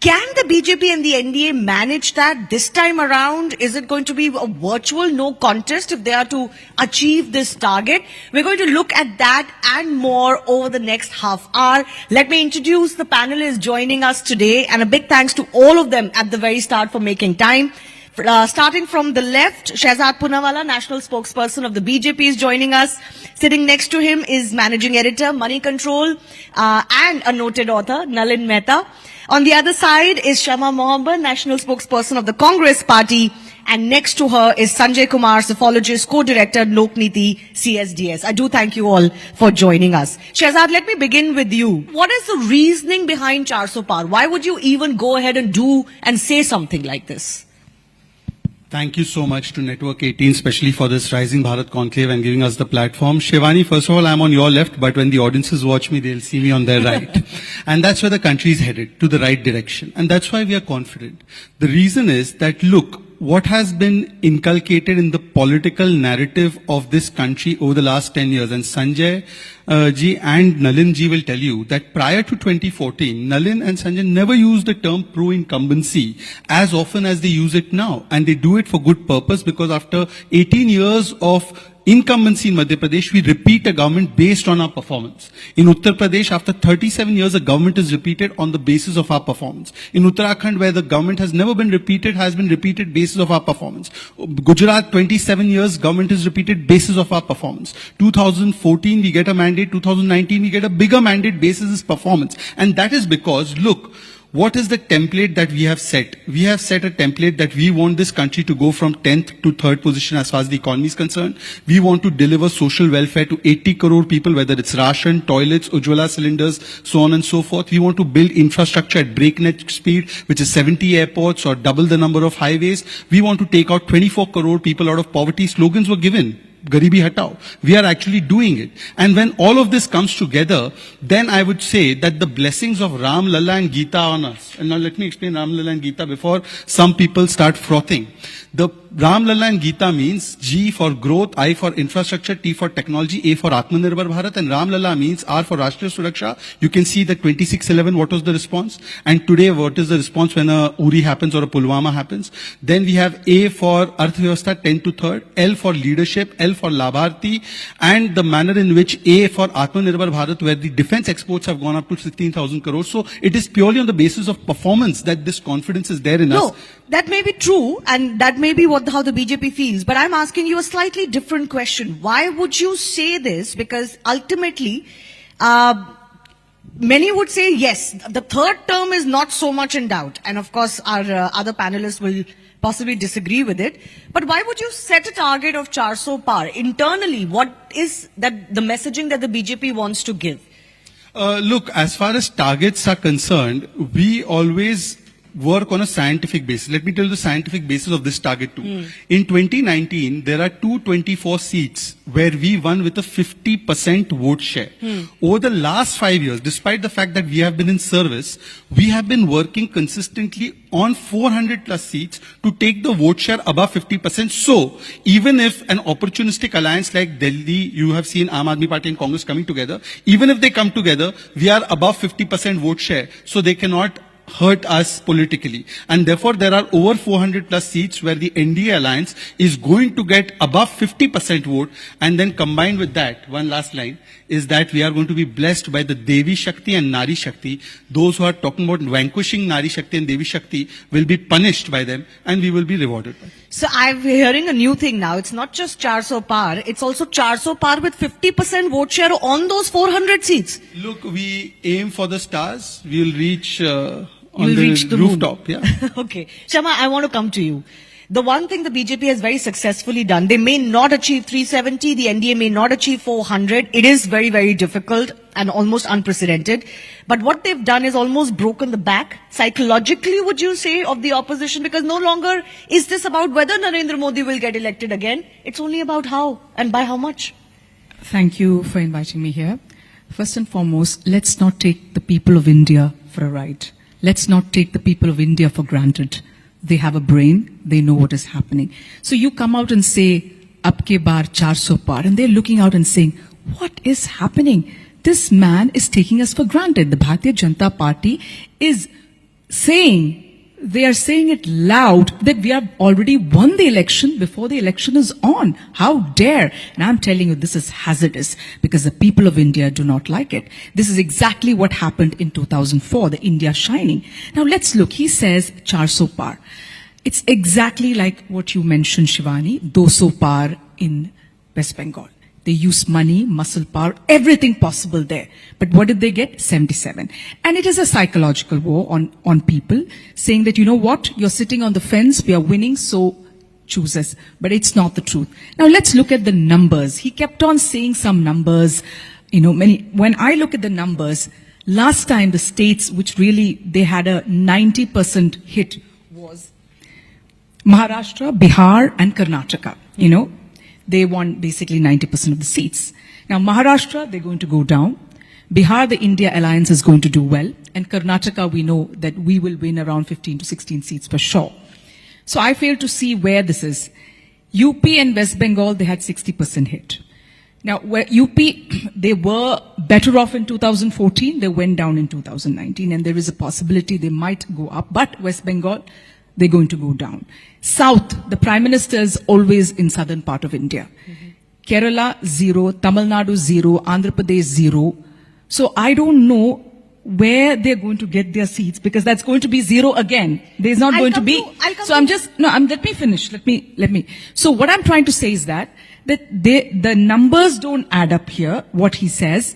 Can the BJP and the NDA manage that this time around? Is it going to be a virtual no contest if they are to achieve this target? We're going to look at that and more over the next half hour. Let me introduce the panelists joining us today, and a big thanks to all of them at the very start for making time. Starting from the left, Shehzad Poonawalla, national spokesperson of the BJP, is joining us. Sitting next to him is managing editor, Money Control, and a noted author, Nalin Mehta. On the other side is Shama Mohammed, national spokesperson of the Congress party. And next to her is Sanjay Kumar, psephologist, co-director, Lok Niti, CSDS. I do thank you all for joining us. Shehzad, let me begin with you. What is the reasoning behind 400 Par? Why would you even go ahead and do and say something like this? Thank you so much to Network 18, especially for this Rising Bharat Conclave and giving us the platform. Shivani, first of all, I'm on your left, but when the audiences watch me, they'll see me on their right. And that's where the country is headed, to the right direction. And that's why we are confident. The reason is that, look, what has been inculcated in the political narrative of this country over the last 10 years, and Sanjay ji and Nalin ji will tell you that prior to 2014, Nalin and Sanjay never used the term pro-incumbency as often as they use it now. And they do it for good purpose, because after 18 years of incumbency in Madhya Pradesh, we repeat a government based on our performance. In Uttar Pradesh, after 37 years, a government is repeated on the basis of our performance. In Uttarakhand, where the government has never been repeated, has been repeated basis of our performance. Gujarat, 27 years, government is repeated basis of our performance. 2014, we get a mandate. 2019, we get a bigger mandate basis is performance. And that is because, look, what is the template that we have set? We have set a template that we want this country to go from 10th to 3rd position as far as the economy is concerned. We want to deliver social welfare to 80 crore people, whether it's ration, toilets, Ujjwala cylinders, so on and so forth. We want to build infrastructure at breakneck speed, which is 70 airports or double the number of highways. We want to take out 24 crore people out of poverty. Slogans were given. Garibi Hatao. We are actually doing it. And when all of this comes together, then I would say that the blessings of Ram, Lalla and Gita on us. And now let me explain Ram, Lalla and Gita before some people start frothing. The Ram, Lalla and Gita means G for growth, I for infrastructure, T for technology, A for Atmanirbhar Bharat, and Ram, Lalla means R for Rashtriya Suraksha. You can see the 2611, what was the response? And today, what is the response when a Uri happens or a Pulwama happens? Then we have A for Arthvyavastha, 10 to 3rd, L for leadership, L for Labharti, and the manner in which A for Atmanirbhar Bharat, where the defense exports have gone up to 16,000 crores. So it is purely on the basis of performance that this confidence is there in us. No, that may be true, and that may be how the BJP feels. But I'm asking you a slightly different question. Why would you say this? Because ultimately, many would say yes, the third term is not so much in doubt. And of course, our other panelists will possibly disagree with it. But why would you set a target of 400 Par? Internally, what is that the messaging that the BJP wants to give? Look, as far as targets are concerned, we always work on a scientific basis. Let me tell you the scientific basis of this target too. In 2019, there are 224 seats where we won with a 50% vote share. Over the last 5 years, despite the fact that we have been in service, we have been working consistently on 400 plus seats to take the vote share above 50%. So, even if an opportunistic alliance like Delhi, you have seen Aam Aadmi Party and Congress coming together, even if they come together, we are above 50% vote share. So they cannot hurt us politically. And therefore, there are over 400 plus seats where the NDA alliance is going to get above 50% vote. And then combined with that, one last line, is that we are going to be blessed by the Devi Shakti and Nari Shakti. Those who are talking about vanquishing Nari Shakti and Devi Shakti will be punished by them, and we will be rewarded by them. So I'm hearing a new thing now. It's not just 400 Par, it's also 400 Par with 50% vote share on those 400 seats. Look, we aim for the stars. We will reach on the rooftop. Yeah. Okay. Shama, I want to come to you. The one thing the BJP has very successfully done, they may not achieve 370, the NDA may not achieve 400. It is very, very difficult and almost unprecedented. But what they've done is almost broken the back, psychologically, would you say, of the opposition, because no longer is this about whether Narendra Modi will get elected again. It's only about how and by how much. Thank you for inviting me here. First and foremost, let's not take the people of India for a ride. Let's not take the people of India for granted. They have a brain. They know what is happening. So you come out and say, "Ab ke baar 400 Par," and they're looking out and saying, what is happening? This man is taking us for granted. The Bharatiya Janata Party is they are saying it loud that we have already won the election before the election is on. How dare? And I'm telling you, this is hazardous because the people of India do not like it. This is exactly what happened in 2004, the India shining. Now let's look. He says 400 par. It's exactly like what you mentioned, Shivani, 200 par in West Bengal. They use money, muscle power, everything possible there. But what did they get? 77. And it is a psychological war on people, saying that, you know what, you're sitting on the fence, we are winning, so choose us. But it's not the truth. Now let's look at the numbers. He kept on saying some numbers, when I look at the numbers, last time the states which really, they had a 90% hit was Maharashtra, Bihar and Karnataka, They won basically 90% of the seats. Now, Maharashtra, they're going to go down. Bihar, the India alliance is going to do well. And Karnataka, we know that we will win around 15 to 16 seats for sure. So I fail to see where this is. UP and West Bengal, they had 60% hit. Now, where UP, they were better off in 2014. They went down in 2019. And there is a possibility they might go up. But West Bengal, they're going to go down. South, the Prime Minister is always in southern part of India. Kerala, 0. Tamil Nadu, 0. Andhra Pradesh, 0. So I don't know where they're going to get their seats because that's going to be 0 again. There's not going to be. So let me finish. Let me. So what I'm trying to say is that the numbers don't add up here, what he says.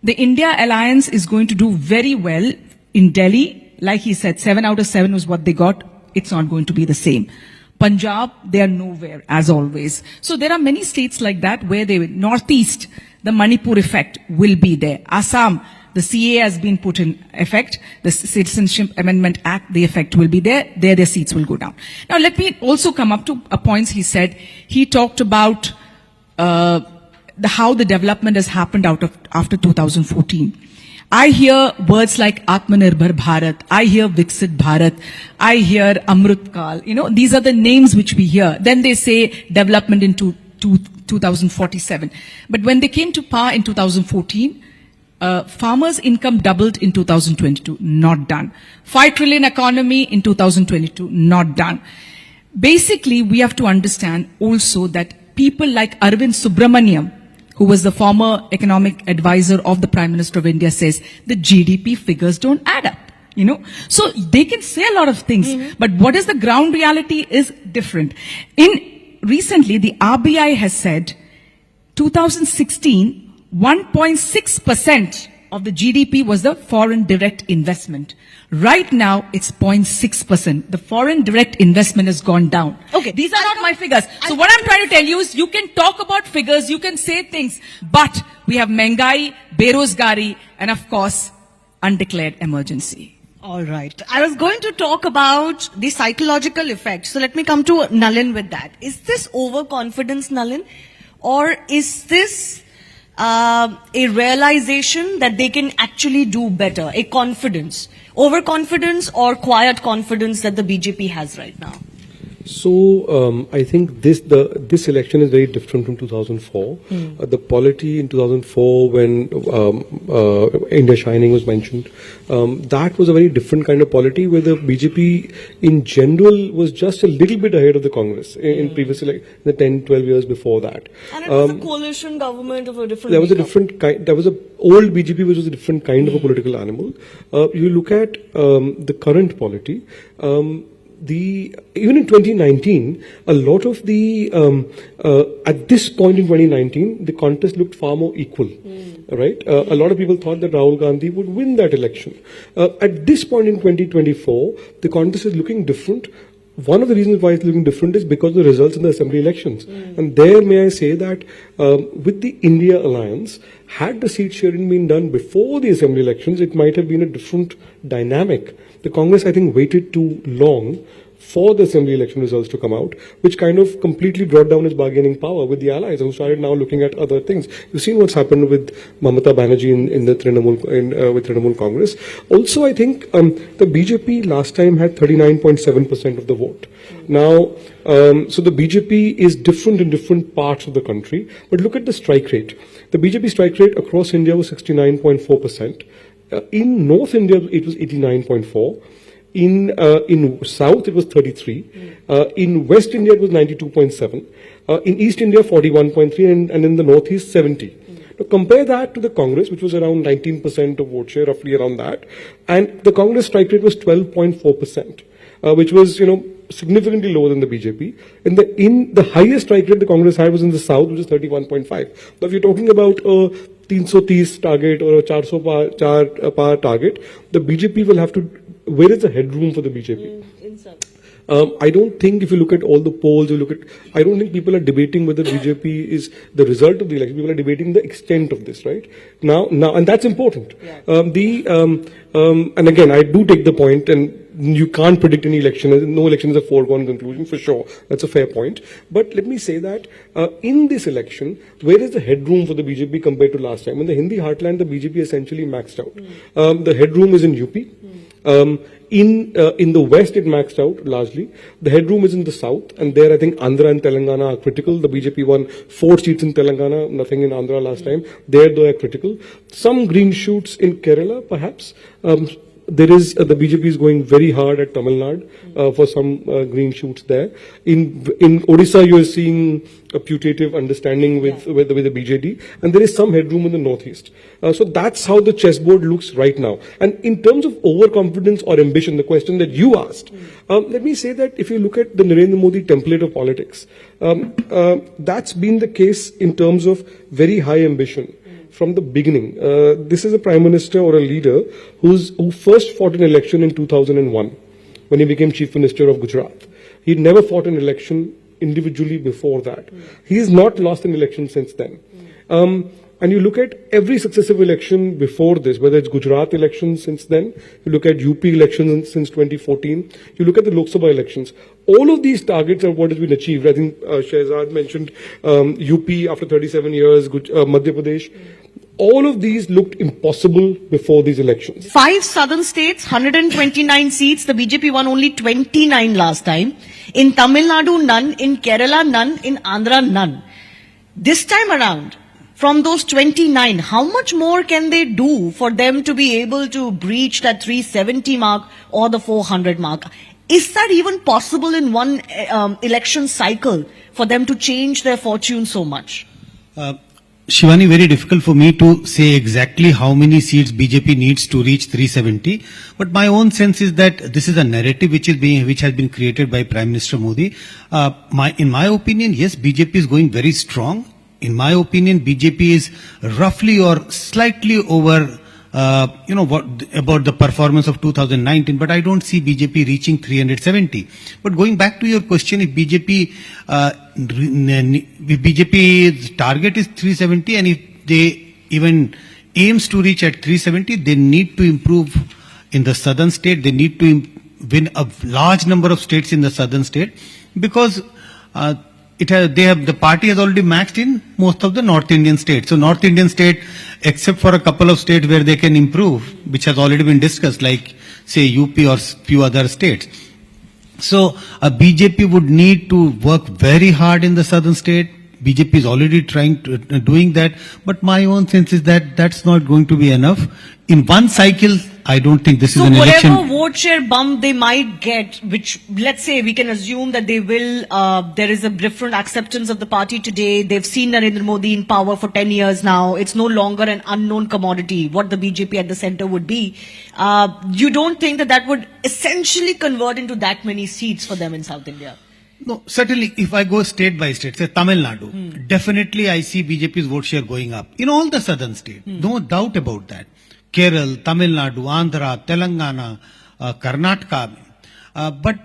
The India alliance is going to do very well in Delhi. Like he said, 7 out of 7 was what they got. It's not going to be the same. Punjab, they are nowhere, as always. So there are many states like that where Northeast, the Manipur effect will be there. Assam, the CA has been put in effect. The Citizenship Amendment Act, the effect will be there. There, their seats will go down. Now, let me also come up to a point he said. He talked about how the development has happened after 2014. I hear words like Atmanirbhar Bharat. I hear Viksit Bharat. I hear Amrit Kal. These are the names which we hear. Then they say development into 2047. But when they came to power in 2014, farmers' income doubled in 2022. Not done. 5 trillion economy in 2022. Not done. Basically, we have to understand also that people like Arvind Subramaniam, who was the former economic advisor of the Prime Minister of India, says the GDP figures don't add up, So they can say a lot of things, but what is the ground reality is different. Recently, the RBI has said 2016, 1.6% of the GDP was the foreign direct investment. Right now, it's 0.6%. The foreign direct investment has gone down. Okay. These are not my figures. So what I'm trying to tell you is you can talk about figures, you can say things, but we have Mengai, Berozgari, and of course, undeclared emergency. All right. I was going to talk about the psychological effect. So let me come to Nalin with that. Is this overconfidence, Nalin? Or is this a realization that they can actually do better, a confidence, overconfidence or quiet confidence that the BJP has right now? So I think this election is very different from 2004. The polity in 2004, when India Shining was mentioned, that was a very different kind of polity where the BJP in general was just a little bit ahead of the Congress in previous the 10, 12 years before that. And it was a coalition government of a different. There was a different kind. There was a old BJP which was a different kind of a political animal. You look at the current polity. Even in 2019, a lot of the at this point in 2019, the contest looked far more equal, right? A lot of people thought that Rahul Gandhi would win that election. At this point in 2024, the contest is looking different. One of the reasons why it's looking different is because of the results in the assembly elections. And there, may I say that with the India alliance, had the seat sharing been done before the assembly elections, it might have been a different dynamic. The Congress, I think, waited too long for the assembly election results to come out, which kind of completely brought down its bargaining power with the allies, who started now looking at other things. You've seen what's happened with Mamata Banerjee in the with Trinamool Congress. Also, I think the BJP last time had 39.7% of the vote. Now, so the BJP is different in different parts of the country, but look at the strike rate. The BJP strike rate across India was 69.4%. In North India, it was 89.4%. In South, it was 33. In West India, it was 92.7. In East India, 41.3, and in the Northeast, 70. Now compare that to the Congress, which was around 19% of vote share, roughly around that, and the Congress strike rate was 12.4%, which was, significantly lower than the BJP. In the highest strike rate the Congress had was in the South, which is 31.5. Now, if you're talking about a 330 target or a 400 par target, the BJP will have to. Where is the headroom for the BJP? I don't think if you look at all the polls, I don't think people are debating whether BJP is the result of the election. People are debating the extent of this, right? Now, and that's important. Yeah. And again, I do take the point, and you can't predict any election. No election is a foregone conclusion, for sure. That's a fair point. But let me say that in this election, where is the headroom for the BJP compared to last time? In the Hindi heartland, the BJP essentially maxed out. The headroom is in UP. In the West, it maxed out largely. The headroom is in the South, and there I think Andhra and Telangana are critical. The BJP won 4 seats in Telangana, nothing in Andhra last time. There, they are critical. Some green shoots in Kerala, perhaps. There is the BJP is going very hard at Tamil Nadu for some green shoots there. In Odisha, you are seeing a putative understanding with the BJD, and there is some headroom in the Northeast. So that's how the chessboard looks right now. And in terms of overconfidence or ambition, the question that you asked, let me say that if you look at the Narendra Modi template of politics, that's been the case in terms of very high ambition. From the beginning, this is a prime minister or a leader who first fought an election in 2001 when he became chief minister of Gujarat. He never fought an election individually before that. He has not lost an election since then. And you look at every successive election before this, whether it's Gujarat elections since then, you look at UP elections since 2014, you look at the Lok Sabha elections. All of these targets are what has been achieved. I think Shehzad mentioned UP after 37 years, Madhya Pradesh. All of these looked impossible before these elections. 5 southern states, 129 seats. The BJP won only 29 last time. In Tamil Nadu, none. In Kerala, none. In Andhra, none. This time around, from those 29, how much more can they do for them to be able to breach that 370 mark or the 400 mark? Is that even possible in one election cycle for them to change their fortune so much? Shivani, very difficult for me to say exactly how many seats BJP needs to reach 370. But my own sense is that this is a narrative which has been created by Prime Minister Modi. In my opinion, yes, BJP is going very strong. In my opinion, BJP is roughly or slightly over, about the performance of 2019. But I don't see BJP reaching 370. But going back to your question, if BJP's target is 370, and if they even aims to reach at 370, they need to improve in the southern state. They need to win a large number of states in the southern state, because the party has already maxed in most of the North Indian states. So North Indian state, except for a couple of states where they can improve, which has already been discussed, like say UP or few other states. So BJP would need to work very hard in the southern state. BJP is already doing that, but my own sense is that that's not going to be enough. In one cycle, I don't think this is an election. So whatever vote share bump they might get, which let's say we can assume that they will, there is a different acceptance of the party today. They've seen Narendra Modi in power for 10 years now. It's no longer an unknown commodity, what the BJP at the center would be. You don't think that would essentially convert into that many seats for them in South India? No, certainly if I go state by state, say Tamil Nadu, definitely I see BJP's vote share going up in all the southern states. No doubt about that. Kerala, Tamil Nadu, Andhra, Telangana, Karnataka. But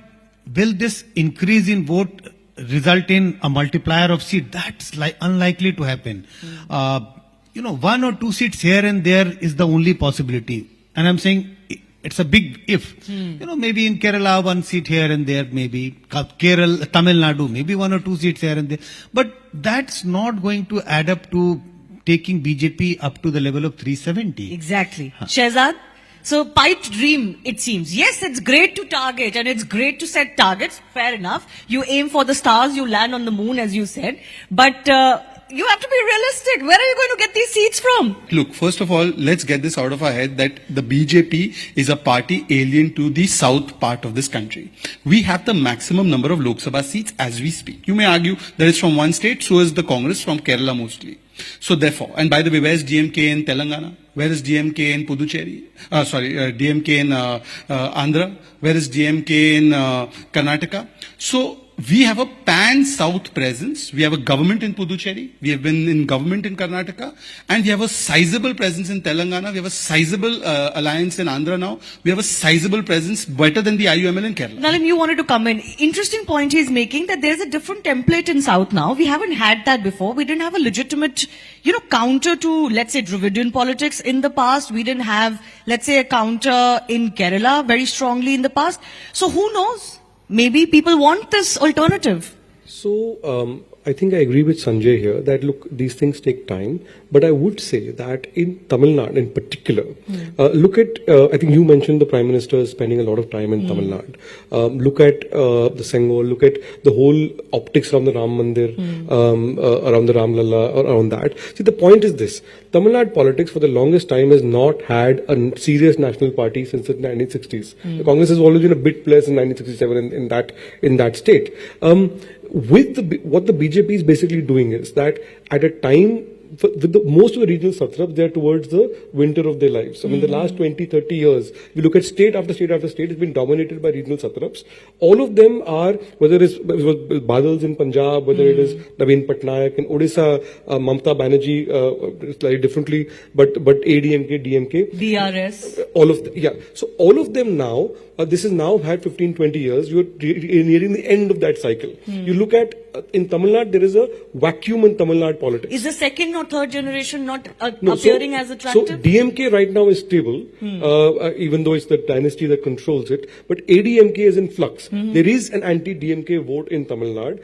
will this increase in vote result in a multiplier of seats? That's unlikely to happen. 1 or 2 seats here and there is the only possibility. And I'm saying it's a big if. Maybe in Kerala, 1 seat here and there, maybe. Kerala, Tamil Nadu, maybe 1 or 2 seats here and there. But that's not going to add up to taking BJP up to the level of 370. Exactly. Shehzad? So pipe dream, it seems. Yes, it's great to target and it's great to set targets. Fair enough. You aim for the stars, you land on the moon, as you said. But you have to be realistic. Where are you going to get these seats from? Look, first of all, let's get this out of our head that the BJP is a party alien to the south part of this country. We have the maximum number of Lok Sabha seats as we speak. You may argue that it's from one state, so is the Congress from Kerala mostly. So therefore, and by the way, where is DMK in Telangana? Where is DMK in Puducherry? DMK in Andhra? Where is DMK in Karnataka? So we have a pan-south presence. We have a government in Puducherry. We have been in government in Karnataka. And we have a sizable presence in Telangana. We have a sizable alliance in Andhra now. We have a sizable presence better than the IUML in Kerala. Nalin, you wanted to come in. Interesting point he's making that there's a different template in South now. We haven't had that before. We didn't have a legitimate, counter to, let's say, Dravidian politics in the past. We didn't have, let's say, a counter in Kerala very strongly in the past. So who knows? Maybe people want this alternative. So, I think I agree with Sanjay here that look, these things take time, but I would say that in Tamil Nadu in particular, look at, I think you mentioned the Prime Minister is spending a lot of time in Tamil Nadu. Look at the Sengol, look at the whole optics around the Ram Mandir, around the Ram Lalla, around that. See, the point is this, Tamil Nadu politics for the longest time has not had a serious national party since the 1960s. The Congress has always been a bit place in 1967 in that state. What the BJP is basically doing is that at a time, with most of the regional satraps, they are towards the winter of their lives. I mean, the last 20, 30 years, you look at state after state after state, it's been dominated by regional satraps. All of them are, whether it's Badals in Punjab, whether it is Naveen Patnaik in Odisha, Mamata Banerjee, slightly differently, but ADMK, DMK. DRS. So all of them now, this has now had 15, 20 years. You're nearing the end of that cycle. You look at, in Tamil Nadu, there is a vacuum in Tamil Nadu politics. Is the second or third generation not appearing as attractive? So DMK right now is stable, even though it's the dynasty that controls it. But ADMK is in flux. There is an anti-DMK vote in Tamil Nadu,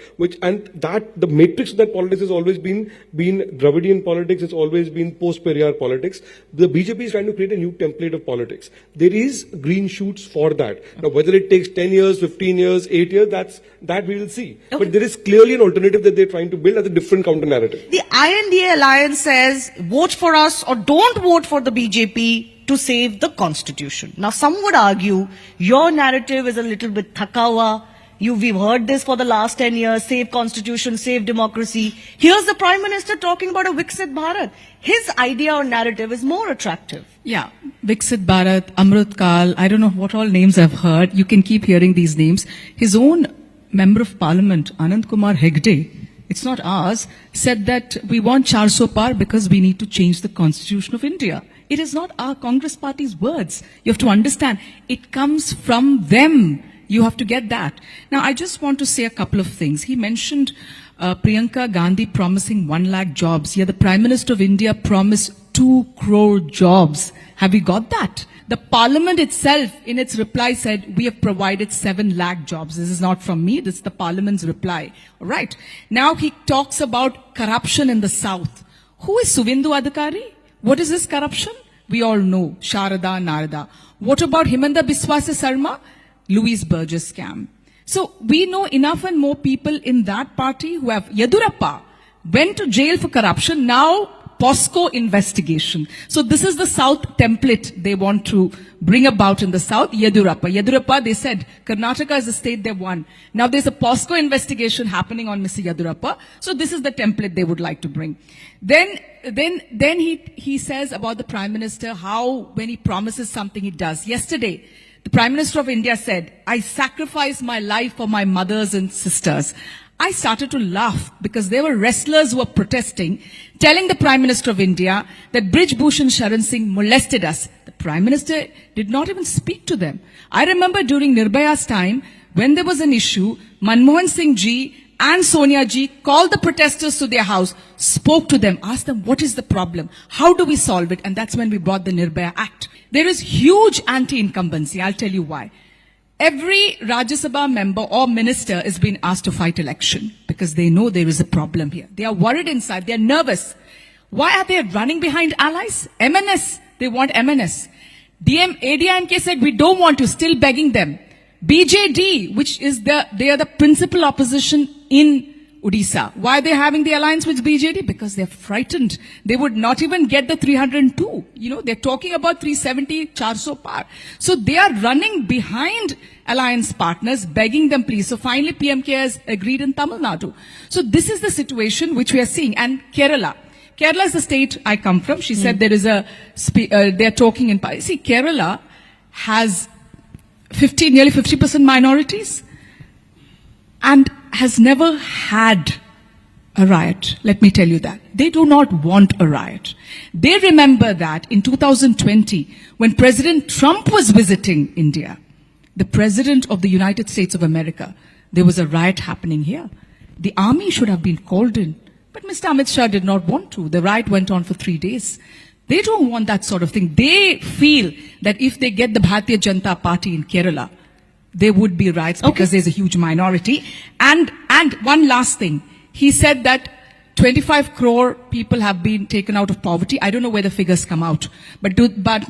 the matrix of that politics has always been Dravidian politics. It's always been post-Periyar politics. The BJP is trying to create a new template of politics. There is green shoots for that. Now, whether it takes 10 years, 15 years, 8 years, that we will see. Okay. But there is clearly an alternative that they're trying to build as a different counter narrative. The INDA alliance says, vote for us or don't vote for the BJP to save the constitution. Now, some would argue your narrative is a little bit thakawa. We've heard this for the last 10 years, save constitution, save democracy. Here's the Prime Minister talking about a Viksit Bharat. His idea or narrative is more attractive. Yeah, Viksit Bharat, Amrit Kal, I don't know what all names I've heard. You can keep hearing these names. His own Member of Parliament, Anand Kumar Hegde, it's not ours, said that we want 400 par because we need to change the Constitution of India. It is not our Congress party's words. You have to understand, it comes from them. You have to get that. Now, I just want to say a couple of things. He mentioned Priyanka Gandhi promising 1 lakh jobs. Yeah, the Prime Minister of India promised 2 crore jobs. Have we got that? The Parliament itself, in its reply, said, we have provided 7 lakh jobs. This is not from me. This is the Parliament's reply. All right. Now he talks about corruption in the South. Who is Suvindu Adhikari? What is this corruption? We all know. Sharada, Narada. What about Himanda Biswa Sarma? Louise Burgess scam. So we know enough and more people in that party who have Yedurappa went to jail for corruption. Now POSCO investigation. So this is the South template they want to bring about in the South. Yedurappa, they said Karnataka is the state they won. Now there's a POSCO investigation happening on Mr. Yedurappa. So this is the template they would like to bring. Then he says about the Prime Minister how when he promises something he does. Yesterday, the Prime Minister of India said, I sacrificed my life for my mothers and sisters. I started to laugh because there were wrestlers who were protesting, telling the Prime Minister of India that Brij Bhushan Sharan Singh molested us. The Prime Minister did not even speak to them. I remember during Nirbhaya's time, when there was an issue, Manmohan Singh ji and Sonia ji called the protesters to their house, spoke to them, asked them, what is the problem? How do we solve it? And that's when we brought the Nirbhaya Act. There is huge anti-incumbency. I'll tell you why. Every Rajya Sabha member or minister is being asked to fight election because they know there is a problem here. They are worried inside. They are nervous. Why are they running behind allies? MNS. They want MNS. ADMK said, we don't want to, still begging them. BJD, which is they are the principal opposition in Odisha. Why are they having the alliance with BJP? Because they're frightened. They would not even get the 302. They're talking about 370, 400 par. So they are running behind alliance partners, begging them please. So finally PMK has agreed in Tamil Nadu. So this is the situation which we are seeing. And Kerala. Kerala is the state I come from. She said there is they're talking in, see, Kerala has nearly 50% minorities and has never had a riot. Let me tell you that. They do not want a riot. They remember that in 2020, when President Trump was visiting India, the President of the United States of America, there was a riot happening here. The army should have been called in. But Mr. Amit Shah did not want to. The riot went on for 3 days. They don't want that sort of thing. They feel that if they get the Bharatiya Janata Party in Kerala, there would be riots because there's a huge minority. And one last thing. He said that 25 crore people have been taken out of poverty. I don't know where the figures come out. But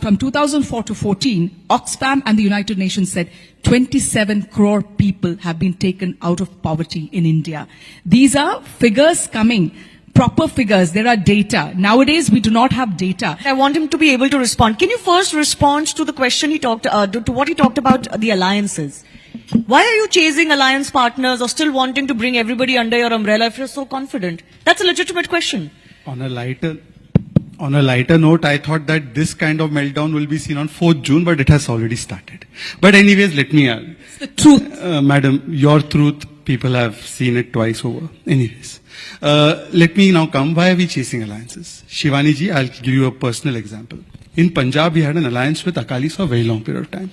from 2004 to 14, Oxfam and the United Nations said 27 crore people have been taken out of poverty in India. These are figures coming. Proper figures. There are data. Nowadays, we do not have data. I want him to be able to respond. Can you first respond to the question he talked, to what he talked about the alliances? Why are you chasing alliance partners or still wanting to bring everybody under your umbrella if you're so confident? That's a legitimate question. On a lighter note, I thought that this kind of meltdown will be seen on 4th June, but it has already started. But anyways, let me add. It's the truth. Madam, your truth, people have seen it twice over. Anyways. Let me now come. Why are we chasing alliances? Shivani ji, I'll give you a personal example. In Punjab, we had an alliance with Akalis for a very long period of time.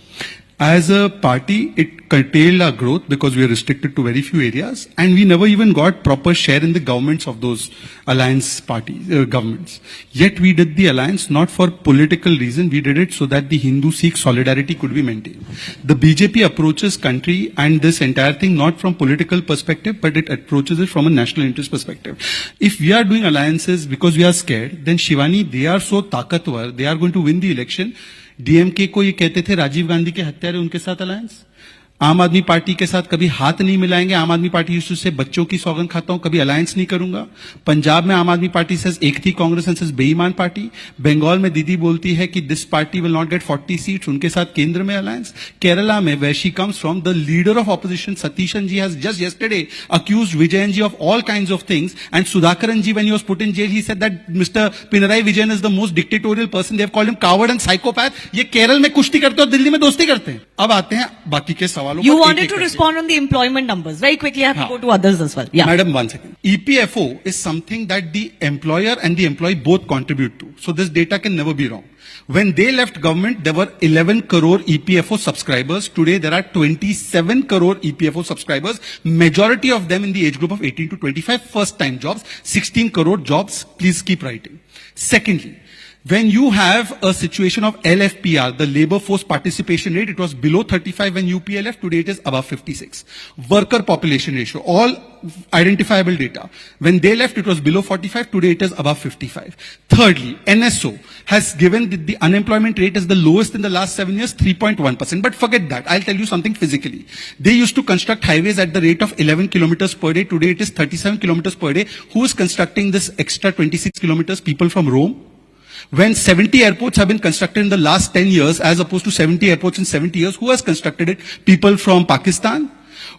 As a party, it curtailed our growth because we were restricted to very few areas, and we never even got proper share in the governments of those alliance parties, governments. Yet we did the alliance not for political reason. We did it so that the Hindu-Sikh solidarity could be maintained. The BJP approaches country and this entire thing not from political perspective, but it approaches it from a national interest perspective. If we are doing alliances because we are scared, then Shivani, they are so ताकतवर, they are going to win the election. DMK को ये कहते थे राजीव गांधी के हत्यारे उनके साथ alliance, आम आदमी पार्टी के साथ कभी हाथ नहीं मिलाएंगे, आम आदमी पार्टी से बच्चों की सौगंध खाता हूं, कभी अलायंस नहीं करूंगा. पंजाब में आम आदमी पार्टी से एक थी कांग्रेस एंड सेज बेईमान पार्टी. बंगाल में दीदी बोलती है कि this party will not get 40 seats, उनके साथ केंद्र में अलायंस. केरला में where she comes from, the leader of opposition Satheesan ji has just yesterday accused Vijayan ji of all kinds of things, and Sudhakaran ji, when he was put in jail, he said that Mr. Pinarayi Vijayan is the most dictatorial person. They have called him coward and psychopath. ये केरल में कुश्ती करते और दिल्ली में दोस्ती करते हैं. अब आते हैं बाकी के सवालों. You wanted to respond on the employment numbers. Very quickly, I have to go to others as well. Yeah. Madam, 1 second. EPFO is something that the employer and the employee both contribute to. So this data can never be wrong. When they left government, there were 11 crore EPFO subscribers. Today, there are 27 crore EPFO subscribers. Majority of them in the age group of 18 to 25, first-time jobs. 16 crore jobs. Please keep writing. Secondly, when you have a situation of LFPR, the labor force participation rate, it was below 35 when UPA left. Today it is above 56. Worker population ratio, all identifiable data. When they left, it was below 45. Today it is above 55. Thirdly, NSO has given the unemployment rate is the lowest in the last 7 years, 3.1%. But forget that. I'll tell you something physically. They used to construct highways at the rate of 11 kilometers per day. Today it is 37 kilometers per day. Who is constructing this extra 26 kilometers? People from Rome. When 70 airports have been constructed in the last 10 years, as opposed to 70 airports in 70 years, who has constructed it? People from Pakistan.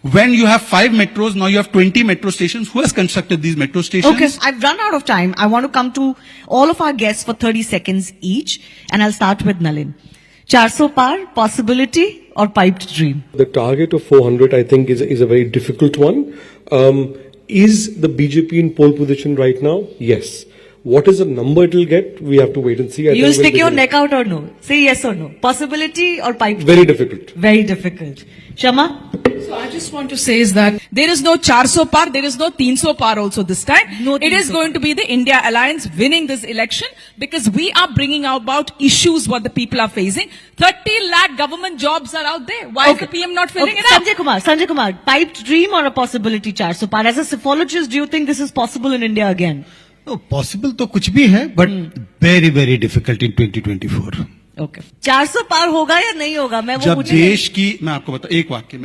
When you have 5 metros, now you have 20 metro stations. Who has constructed these metro stations? Okay, I've run out of time. I want to come to all of our guests for 30 seconds each, and I'll start with Nalin. 400 par, possibility or piped dream? The target of 400, I think, is a very difficult one. Is the BJP in pole position right now? Yes. What is the number it will get? We have to wait and see. You'll stick your neck out or no? Say yes or no. Possibility or pipe? Very difficult. Very difficult. Shama? So I just want to say is that there is no 400 par, there is no 300 par also this time. No, it is going to be the India Alliance winning this election because we are bringing about issues what the people are facing. 30 lakh government jobs are out there. Why is the PM not filling it up? Sanjay Kumar, piped dream or a possibility 400 par? As a psephologist, do you think this is possible in India again? No, possible तो कुछ भी है, but very, very difficult in 2024. Okay. 400 पार होगा या नहीं होगा? मैं वो जब देश की, मैं आपको बताऊं एक वाक्य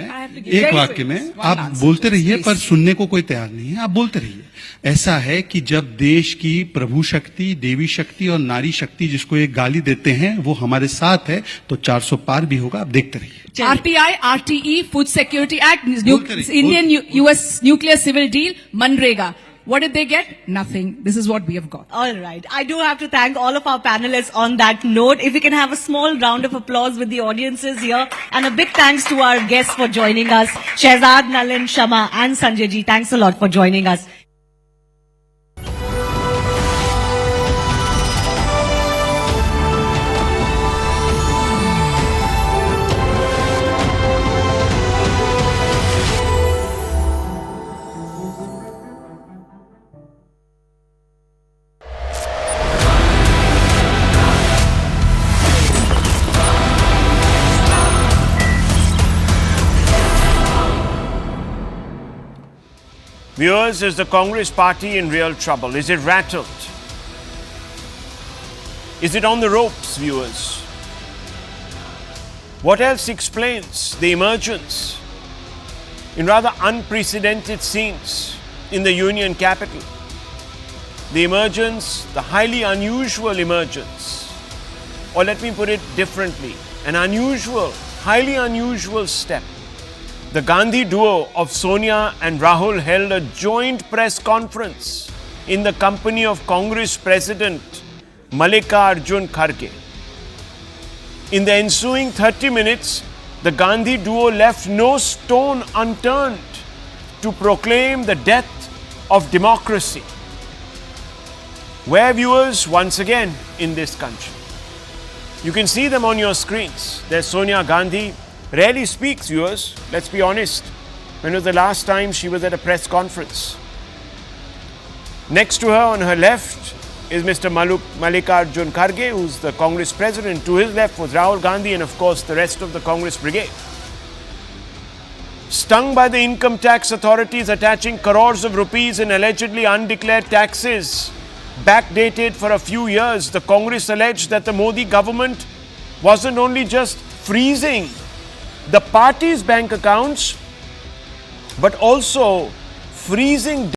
में आप बोलते रहिए, पर सुनने को कोई तैयार नहीं है, आप बोलते रहिए। ऐसा है कि जब देश की प्रभु शक्ति, देवी शक्ति और नारी शक्ति जिसको एक गाली देते हैं वो हमारे साथ है, तो 400 पार भी होगा, आप देखते रहिए। RPI, RTE, Food Security Act, Indian US Nuclear Civil Deal, Manrega. What did they get? Nothing. This is what we have got. All right. I do have to thank all of our panelists on that note. If we can have a small round of applause with the audiences here. And a big thanks to our guests for joining us. Shehzad, Nalin, Shama and Sanjay ji. Thanks a lot for joining us. Viewers, is the Congress party in real trouble? Is it rattled? Is it on the ropes, viewers? What else explains the emergence in rather unprecedented scenes in the Union capital? The emergence, the highly unusual emergence, or let me put it differently, an unusual, highly unusual step. The Gandhi duo of Sonia and Rahul held a joint press conference in the company of Congress President Mallikarjun Kharge. In the ensuing 30 minutes, the Gandhi duo left no stone unturned to proclaim the death of democracy. Where, viewers, once again in this country. You can see them on your screens. There's Sonia Gandhi. Rarely speaks, viewers, let's be honest. When was the last time she was at a press conference? Next to her, on her left, is Mr. Mallikarjun Kharge, who's the Congress president. To his left was Rahul Gandhi and, of course, the rest of the Congress brigade. Stung by the income tax authorities attaching crores of rupees in allegedly undeclared taxes, backdated for a few years, the Congress alleged that the Modi government wasn't only just freezing the party's bank accounts, but also freezing